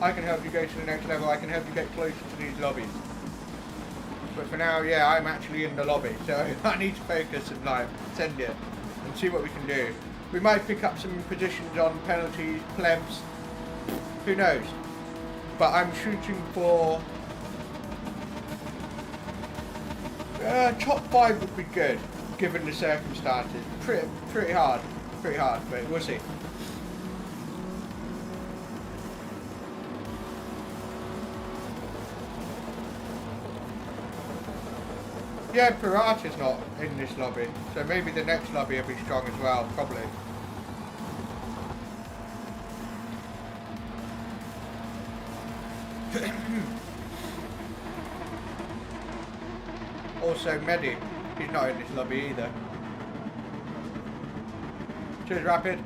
Speaker 1: I can help you go to the next level. I can help you get closer to these lobbies. But for now, yeah, I'm actually in the lobby, so I need to focus and like send it and see what we can do. We might pick up some positions on penalties, plebs. Who knows? But I'm shooting for top 5 would be good. Given the circumstances, pretty hard, but we'll see. Yeah, Pirata's not in this lobby, so maybe the next lobby will be strong as well, probably. Also, Medi. He's not in this lobby either. Cheers, Rapid.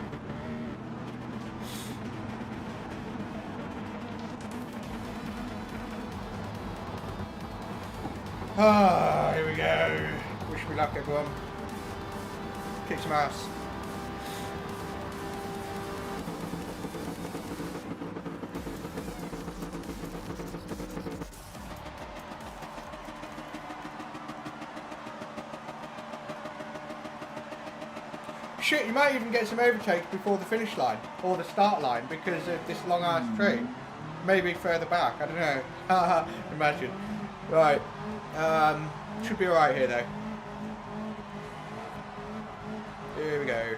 Speaker 1: Ah, here we go. Wish me luck, everyone. Kick some ass. Shit, you might even get some overtakes before the finish line or the start line because of this long ass straight. Maybe further back, I don't know. Imagine. Right. Should be alright here though. Here we go.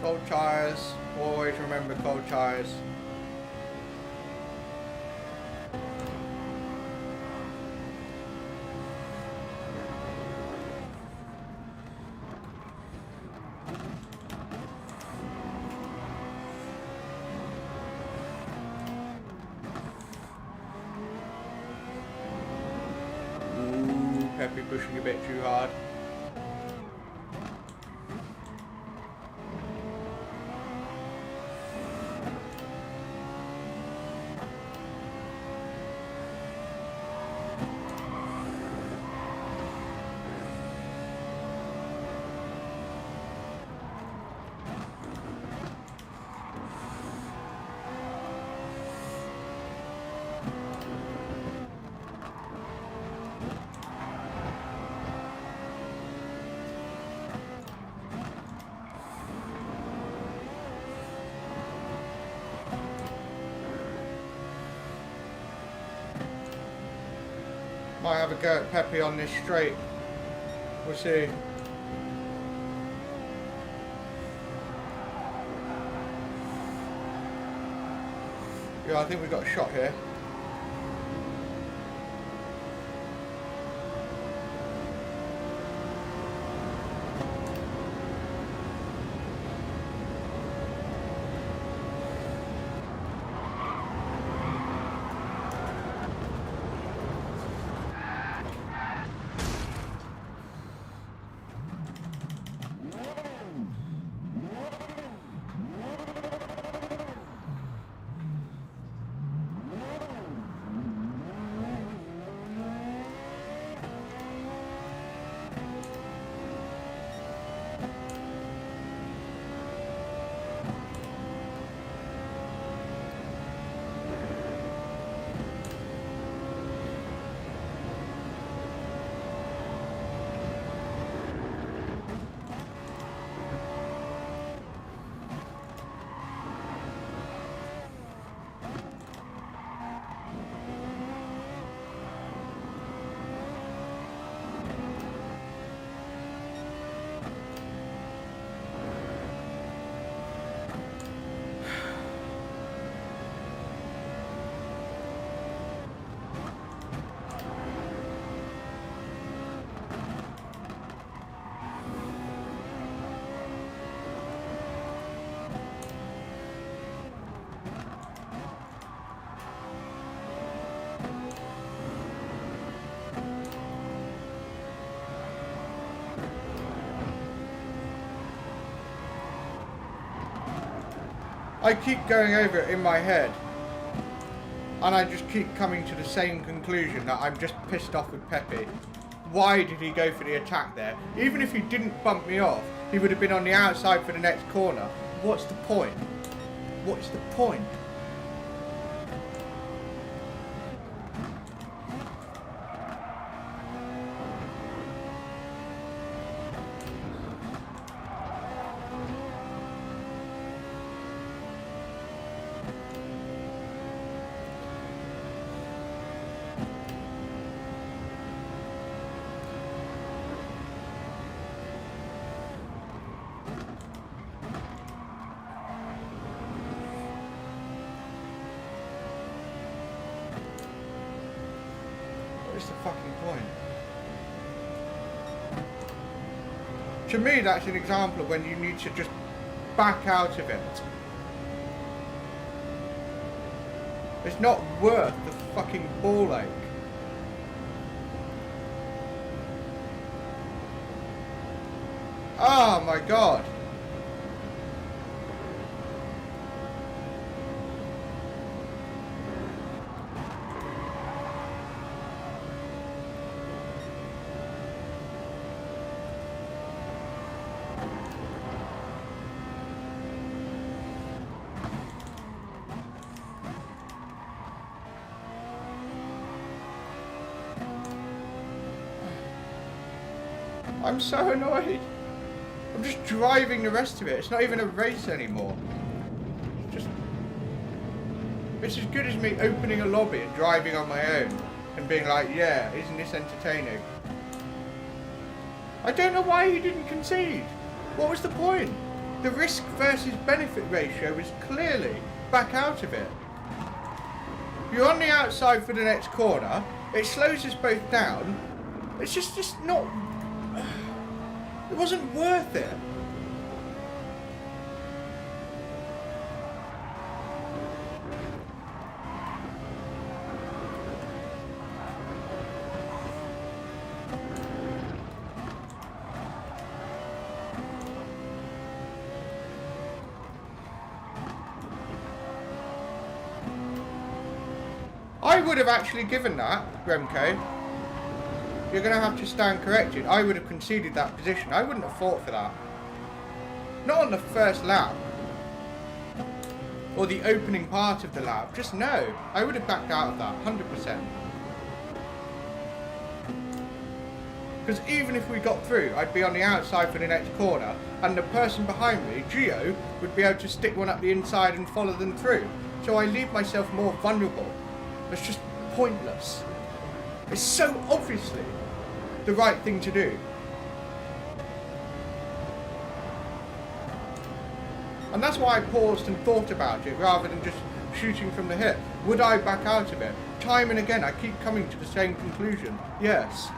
Speaker 1: Cold tyres. Always remember cold tyres. Peppy pushing a bit too hard. Might have a go at Peppy on this straight. We'll see. Yeah, I think we've got a shot here. I keep going over it in my head. And I just keep coming to the same conclusion that I'm just pissed off with Pepe. Why did he go for the attack there? Even if he didn't bump me off, he would have been on the outside for the next corner. What's the point? What's the point? What's the fucking point? To me, that's an example of when you need to just back out of it. It's not worth the fucking ball ache. Oh my god. I'm so annoyed. I'm just driving the rest of it. It's not even a race anymore. It's as good as me opening a lobby and driving on my own and being like, yeah, isn't this entertaining? I don't know why he didn't concede. What was the point? The risk versus benefit ratio is clearly back out of it. You're on the outside for the next corner. It slows us both down. It's just not... It wasn't worth it. I would have actually given that, Remco. You're going to have to stand corrected. I would have conceded that position. I wouldn't have fought for that. Not on the first lap. Or the opening part of the lap. Just no. I would have backed out of that. 100%. Because even if we got through, I'd be on the outside for the next corner. And the person behind me, Gio, would be able to stick one up the inside and follow them through. So I leave myself more vulnerable. It's just pointless. It's so obviously the right thing to do. And that's why I paused and thought about it rather than just shooting from the hip. Would I back out of it? Time and again I keep coming to the same conclusion. Yes.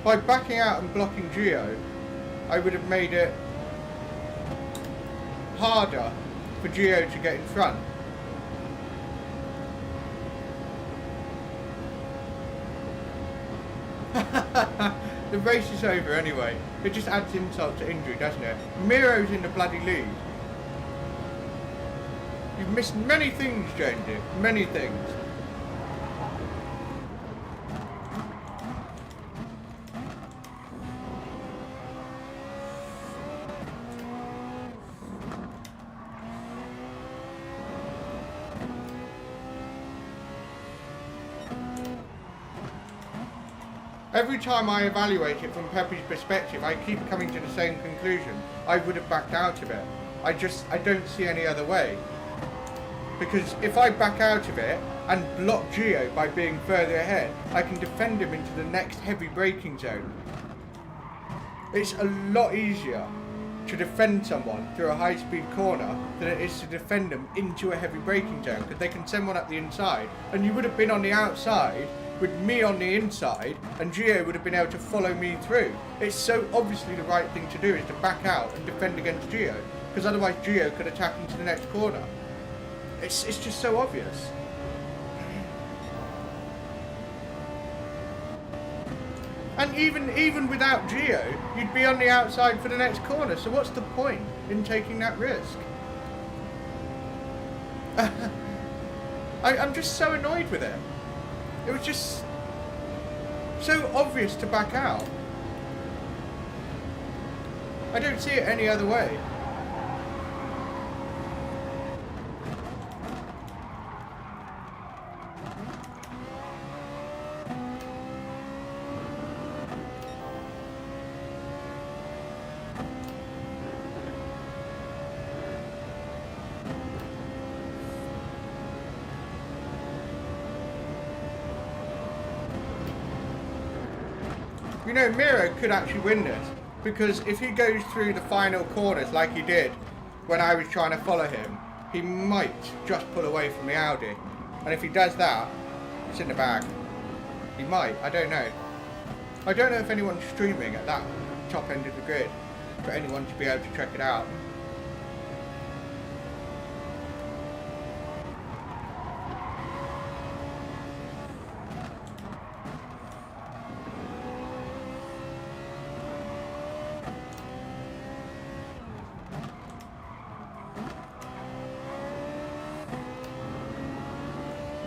Speaker 1: By backing out and blocking Gio, I would have made it harder for Gio to get in front. The race is over anyway. It just adds insult to injury, doesn't it? Miro's in the bloody lead. You've missed many things, Jonesy. Many things. Every time I evaluate it from Pepe's perspective, I keep coming to the same conclusion. I would have backed out of it. I don't see any other way. Because if I back out of it and block Gio by being further ahead, I can defend him into the next heavy braking zone. It's a lot easier to defend someone through a high-speed corner than it is to defend them into a heavy braking zone, because they can send one up the inside, and you would have been on the outside with me on the inside, and Gio would have been able to follow me through. It's so obviously the right thing to do is to back out and defend against Gio, because otherwise Gio could attack into the next corner. It's just so obvious. And even without Gio, you'd be on the outside for the next corner, so what's the point in taking that risk? I'm just so annoyed with it. It was just so obvious to back out. I don't see it any other way. You know, Miro could actually win this, because if he goes through the final corners like he did when I was trying to follow him, he might just pull away from the Audi. And if he does that, it's in the bag. He might, I don't know. I don't know if anyone's streaming at that top end of the grid for anyone to be able to check it out.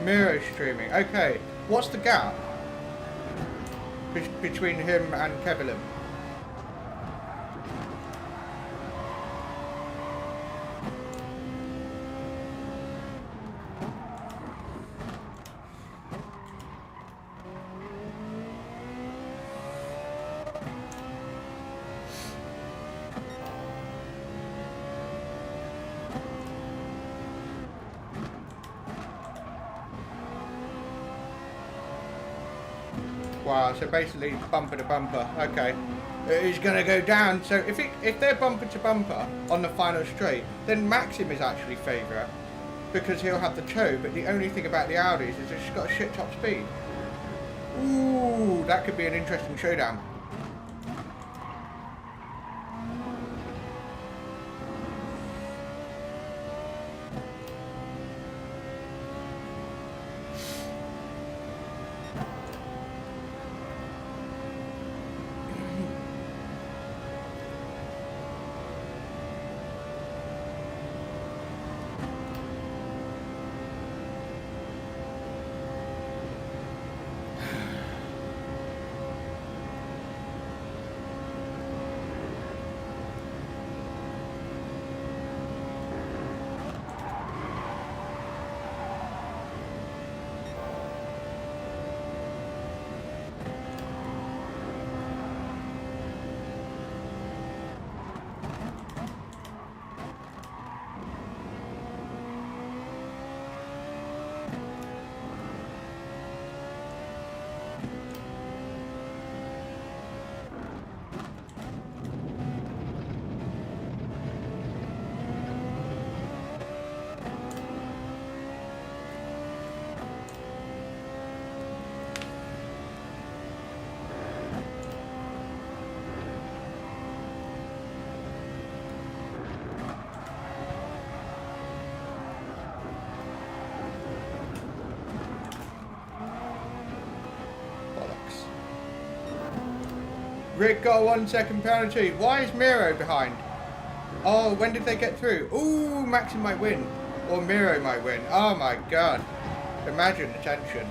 Speaker 1: Miro streaming. Okay, what's the gap between him and Kevin? Wow, so basically bumper to bumper. Okay, he's going to go down. So if they're bumper to bumper on the final straight, then Maxim is actually favourite because he'll have the toe. But the only thing about the Audis is it's got a shit top speed. Ooh, that could be an interesting showdown. Rick got a 1 second penalty. Why is Miro behind? Oh, when did they get through? Ooh, Maxim might win. Or Miro might win. Oh my god. Imagine the tension.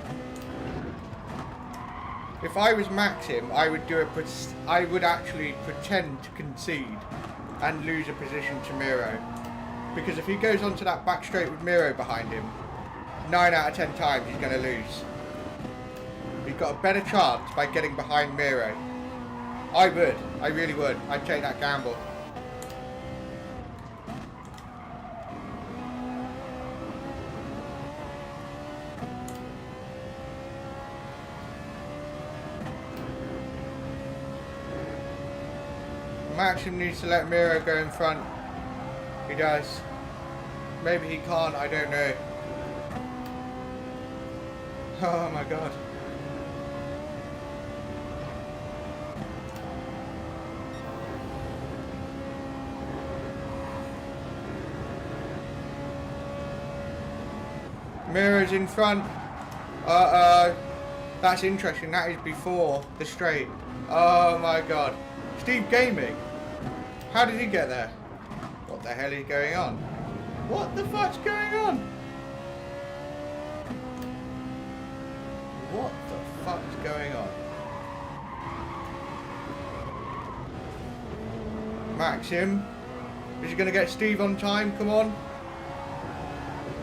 Speaker 1: If I was Maxim, I would actually pretend to concede and lose a position to Miro. Because if he goes onto that back straight with Miro behind him, 9 out of 10 times he's going to lose. He's got a better chance by getting behind Miro. I would. I really would. I'd take that gamble. Maxim needs to let Miro go in front. He does. Maybe he can't, I don't know. Oh my god. Miro's in front. That's interesting. That is before the straight. Oh my god. Steve Gaming. How did he get there? What the hell is going on? What the fuck's going on? What the fuck's going on? Maxim. Is he going to get Steve on time? Come on.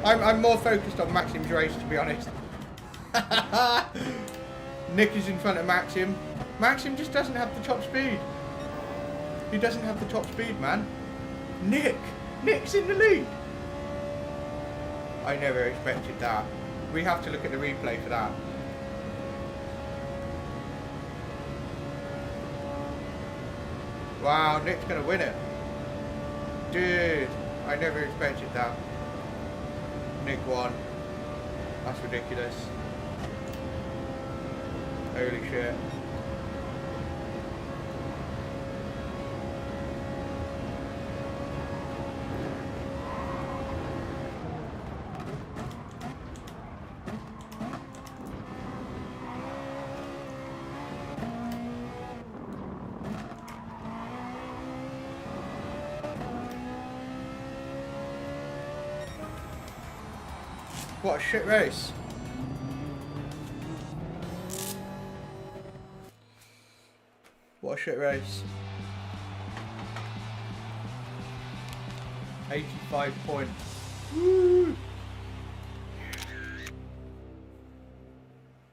Speaker 1: I'm more focused on Maxim's race, to be honest. Nick is in front of Maxim. Maxim just doesn't have the top speed. He doesn't have the top speed, man. Nick's in the lead. I never expected that. We have to look at the replay for that. Wow, Nick's gonna win it. Dude, I never expected that. Nick won. That's ridiculous. Holy shit. What a shit race. What a shit race. 85 points. Woo!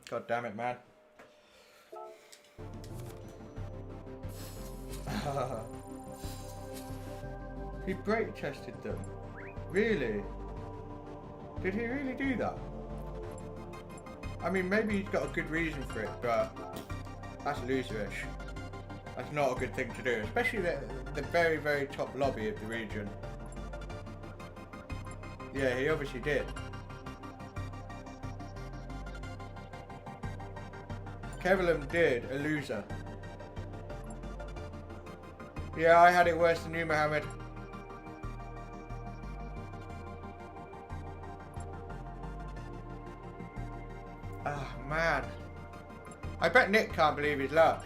Speaker 1: God damn it, man. He brake tested them. Really? Did he really do that? I mean, maybe he's got a good reason for it, but that's loserish. That's not a good thing to do, especially the very, very top lobby of the region. Yeah, he obviously did. Kevelam did, a loser. Yeah, I had it worse than you, Mohammed. Oh, man. I bet Nick can't believe his luck.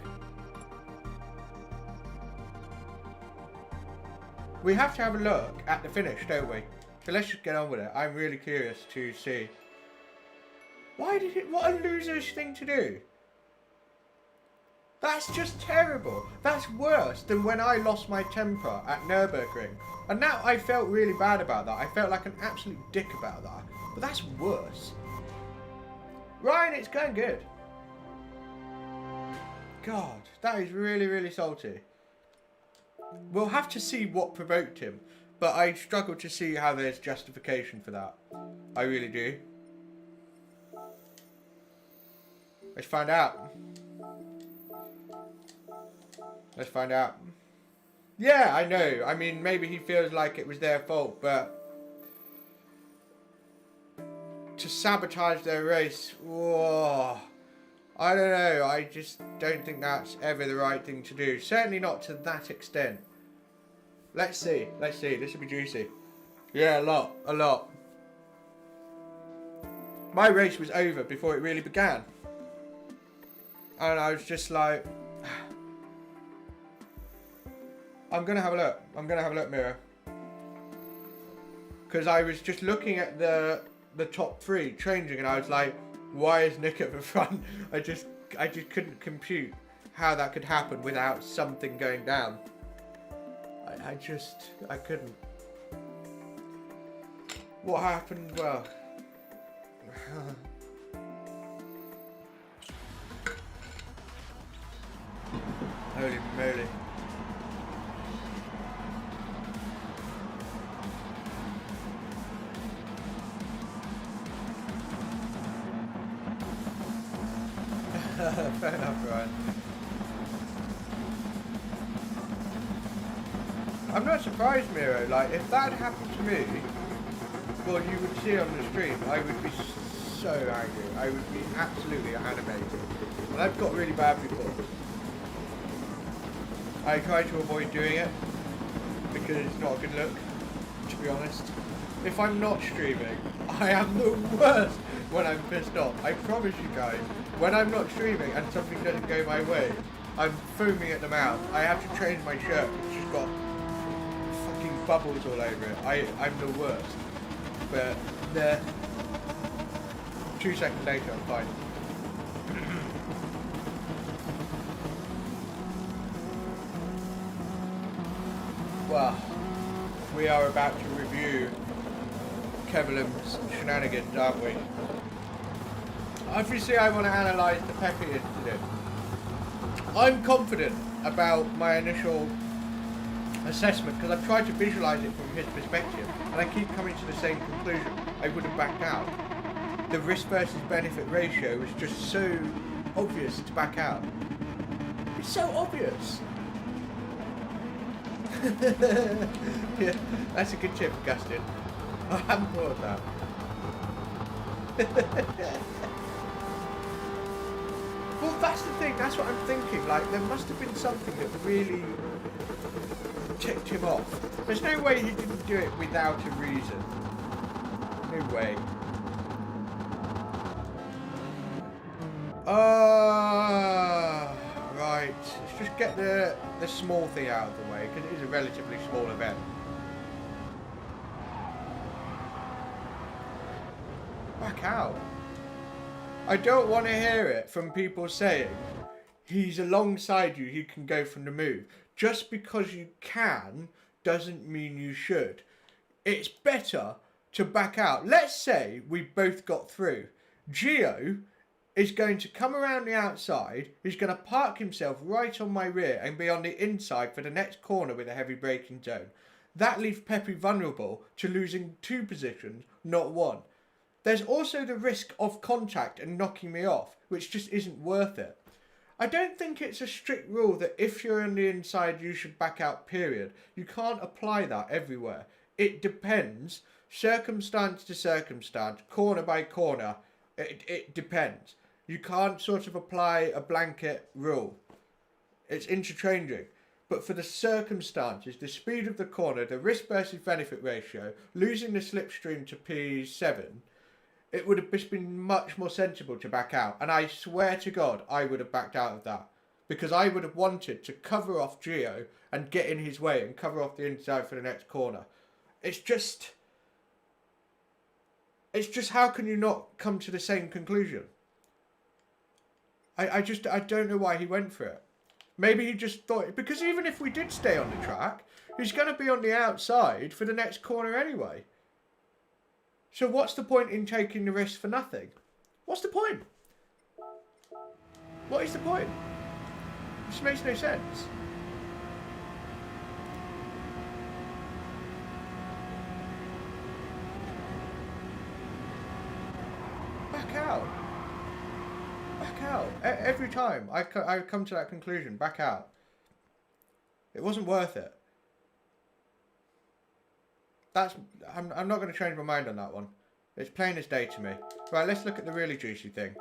Speaker 1: We have to have a look at the finish, don't we? So let's just get on with it. I'm really curious to see. Why did it... What a loserish thing to do. That's just terrible. That's worse than when I lost my temper at Nürburgring. And now I felt really bad about that. I felt like an absolute dick about that. But that's worse. Ryan, it's going good. God, that is really, really salty. We'll have to see what provoked him. But I struggle to see how there's justification for that. I really do. Let's find out. Let's find out. Yeah, I know. I mean, maybe he feels like it was their fault, but to sabotage their race, whoa, I don't know. I just don't think that's ever the right thing to do. Certainly not to that extent. Let's see. Let's see. This will be juicy. Yeah, a lot. A lot. My race was over before it really began. And I was just like, I'm going to have a look. I'm going to have a look, Mira. Because I was just looking at the top three changing and I was like, why is Nick at the front? I just couldn't compute how that could happen without something going down. I couldn't. What happened? Well, holy moly. Fair enough, Ryan. I'm not surprised, Miro. Like, if that happened to me, well, you would see on the stream, I would be so angry. I would be absolutely animated. And I've got really bad reports. I try to avoid doing it because it's not a good look, to be honest. If I'm not streaming, I am the worst when I'm pissed off. I promise you guys, when I'm not streaming and something doesn't go my way, I'm foaming at the mouth. I have to change my shirt, it's just got fucking bubbles all over it. I'm the worst. But 2 seconds later, I'm fine. Well, we are about to review Kevelim's shenanigans, aren't we? Obviously, I want to analyse the Pepe incident. I'm confident about my initial assessment because I've tried to visualise it from his perspective and I keep coming to the same conclusion. I would have backed out. The risk versus benefit ratio is just so obvious to back out. It's so obvious. Yeah, that's a good tip, Gustin. I haven't thought of that. Well, that's the thing, that's what I'm thinking. Like, there must have been something that really ticked him off. There's no way he didn't do it without a reason. No way. Right. Let's just get the small thing out of the way, because it is a relatively small event. Back out. I don't want to hear it from people saying, he's alongside you, he can go from the move. Just because you can, doesn't mean you should. It's better to back out. Let's say we both got through. Gio is going to come around the outside, he's going to park himself right on my rear and be on the inside for the next corner with a heavy braking zone. That leaves Pepe vulnerable to losing 2 positions, not 1. There's also the risk of contact and knocking me off, which just isn't worth it. I don't think it's a strict rule that if you're on the inside you should back out, period. You can't apply that everywhere. It depends, circumstance to circumstance, corner by corner. It depends. You can't sort of apply a blanket rule. It's interchanging. But for the circumstances, the speed of the corner, the risk versus benefit ratio, losing the slipstream to P7, it would have just been much more sensible to back out. And I swear to God, I would have backed out of that. Because I would have wanted to cover off Gio and get in his way and cover off the inside for the next corner. It's just how can you not come to the same conclusion? I don't know why he went for it. Maybe he just thought, because even if we did stay on the track, he's going to be on the outside for the next corner anyway. So what's the point in taking the risk for nothing? What's the point? What is the point? It just makes no sense. Back out. Back out. Every time I come to that conclusion, back out. It wasn't worth it. I'm not going to change my mind on that one. It's plain as day to me. Right, let's look at the really juicy thing.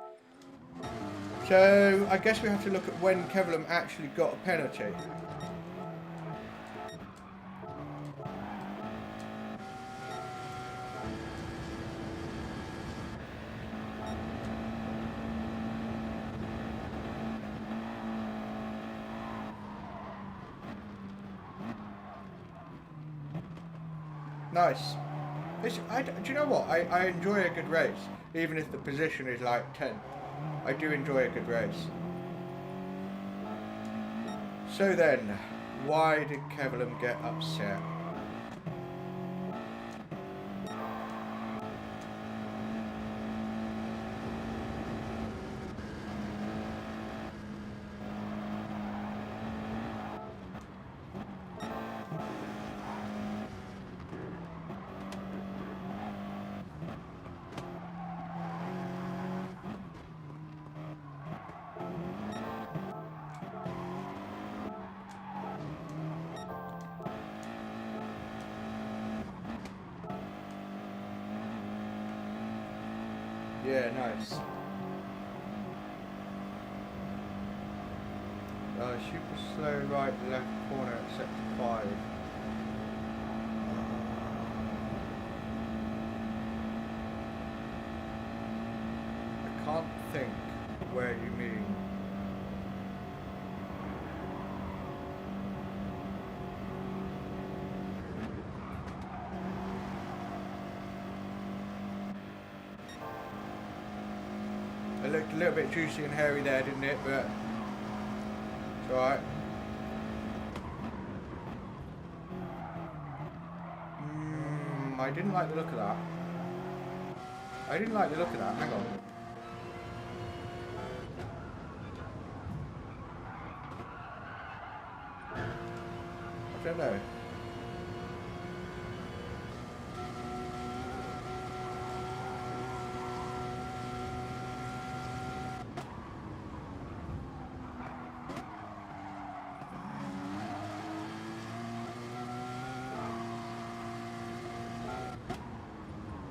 Speaker 1: So, I guess we have to look at when Kevelim actually got a penalty. Nice. Do you know what? I enjoy a good race, even if the position is like 10. I do enjoy a good race. So then, why did Kevelim get upset? Yeah, nice. Super slow right left corner at sector 5. I can't think where you mean. It looked a little bit juicy and hairy there, didn't it? But it's alright. I didn't like the look of that. I didn't like the look of that. Hang on. I don't know.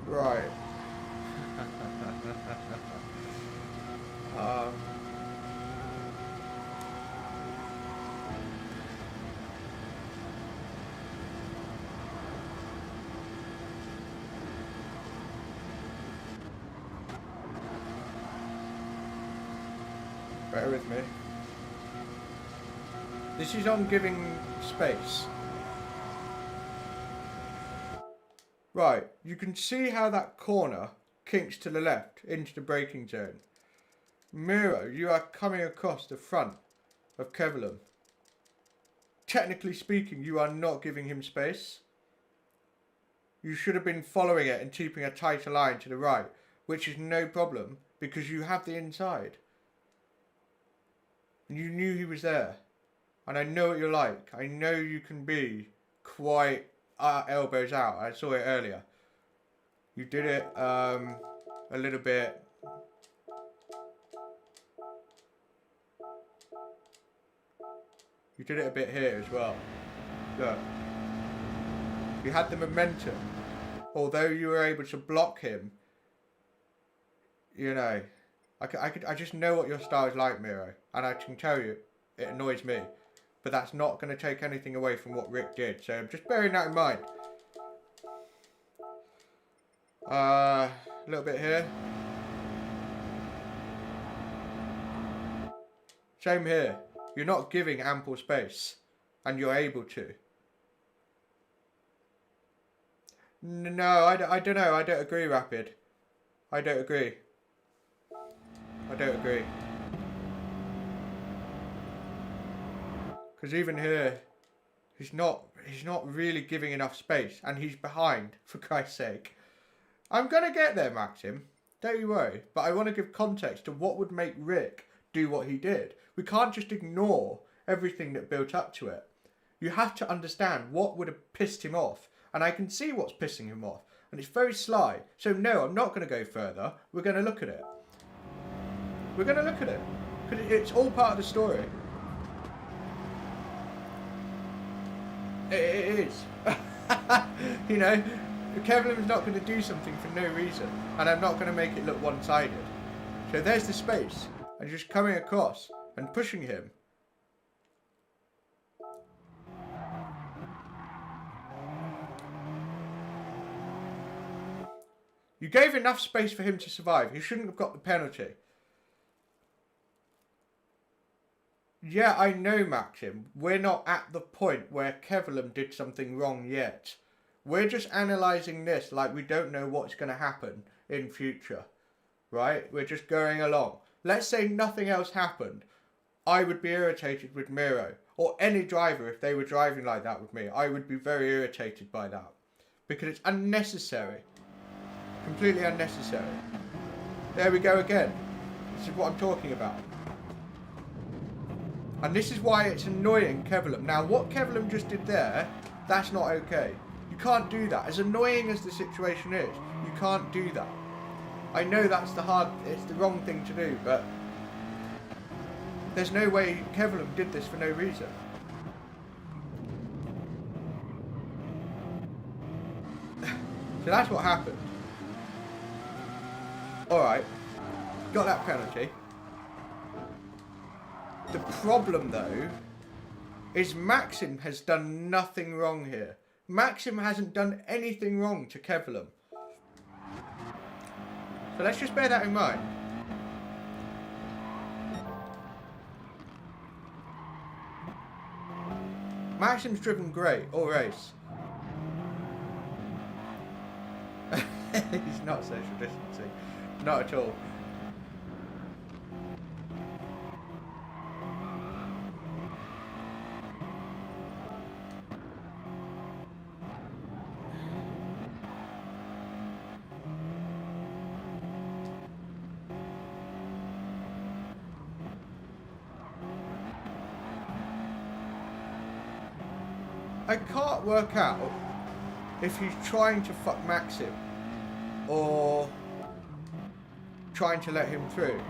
Speaker 1: Right. Bear with me. This is on giving space. Right, you can see how that corner kinks to the left into the braking zone. Miro, you are coming across the front of Kevlem. Technically speaking, you are not giving him space. You should have been following it and keeping a tighter line to the right, which is no problem because you have the inside. And you knew he was there. And I know what you're like. I know you can be quite elbows out. I saw it earlier. You did it a little bit. You did it a bit here as well. Look. You had the momentum. Although you were able to block him, you know, I just know what your style is like, Miro. And I can tell you, it annoys me. But that's not going to take anything away from what Rick did. So just bearing that in mind. A little bit here. Same here. You're not giving ample space. And you're able to. No, I don't know. I don't agree, Rapid. I don't agree. I don't agree. Because even here, he's not really giving enough space. And he's behind, for Christ's sake. I'm going to get there, Maxim. Don't you worry. But I want to give context to what would make Rick do what he did. We can't just ignore everything that built up to it. You have to understand what would have pissed him off. And I can see what's pissing him off. And it's very sly. So no, I'm not going to go further. We're going to look at it. We're going to look at it. Because it's all part of the story. It is. You know, Kevlin's not going to do something for no reason. And I'm not going to make it look one-sided. So there's the space. And just coming across and pushing him. You gave enough space for him to survive. He shouldn't have got the penalty. Yeah, I know, Maxim. We're not at the point where Kevlem did something wrong yet. We're just analysing this like we don't know what's going to happen in future. Right? We're just going along. Let's say nothing else happened. I would be irritated with Miro. Or any driver if they were driving like that with me. I would be very irritated by that. Because it's unnecessary. Completely unnecessary. There we go again. This is what I'm talking about. And this is why it's annoying Kevlem. Now, what Kevlem just did there, that's not okay. You can't do that. As annoying as the situation is, you can't do that. I know that's it's the wrong thing to do, but there's no way Kevlem did this for no reason. So that's what happened. Alright, got that penalty. The problem though is Maxim has done nothing wrong here. Maxim hasn't done anything wrong to Kevlam. So let's just bear that in mind. Maxim's driven great all race. He's not social distancing. Not at all. I can't work out if he's trying to fuck Maxim or trying to let him through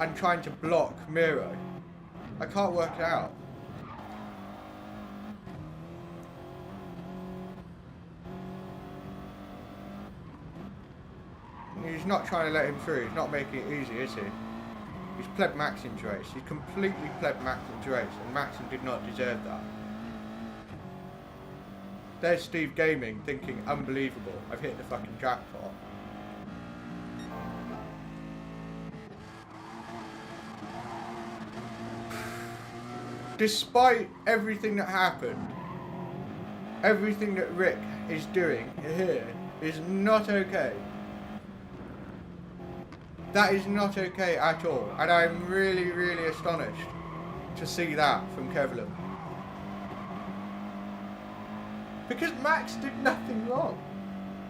Speaker 1: and trying to block Miro. I can't work it out. He's not trying to let him through. He's not making it easy, is he? He's pleb Maxim's race. He completely pleb Maxim's race, and Maxim did not deserve that. There's Steve Gaming thinking, unbelievable, I've hit the fucking jackpot. Despite everything that happened, everything that Rick is doing here is not okay. That is not okay at all, and I'm really, really astonished to see that from Kevlam. Because Max did nothing wrong.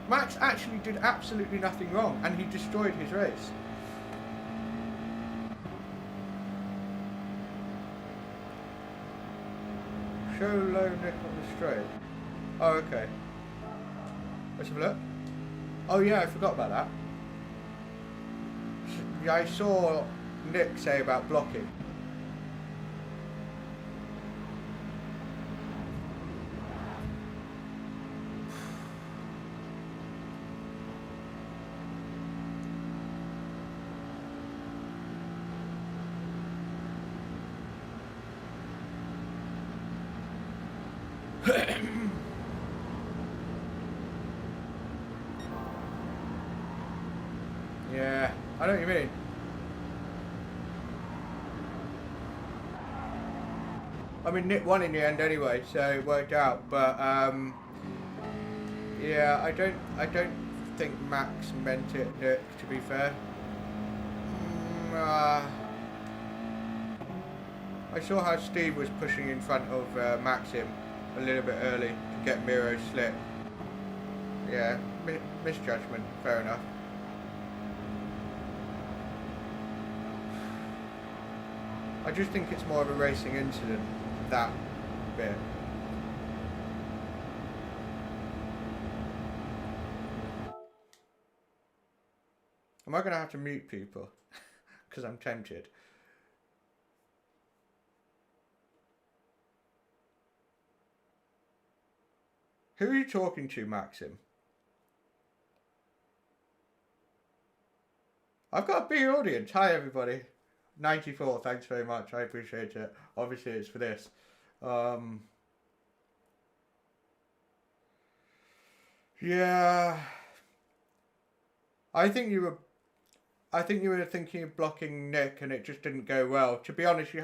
Speaker 1: Max actually did absolutely nothing wrong, and he destroyed his race. Show low nick on the straight. Oh, okay. Let's have a look. Oh yeah, I forgot about that. Yeah, I saw Nick say about blocking. Yeah, I know what you mean. I mean, Nick won in the end anyway, so it worked out. But yeah, I don't think Max meant it, Nick. To be fair, I saw how Steve was pushing in front of Maxim a little bit early to get Miro slip. Yeah, misjudgment. Fair enough. I just think it's more of a racing incident, that bit. Am I going to have to mute people? Because I'm tempted. Who are you talking to, Maxim? I've got a big audience. Hi, everybody. 94, thanks very much. I appreciate it. Obviously, it's for this. Yeah. I think you were thinking of blocking Nick, and it just didn't go well. To be honest, you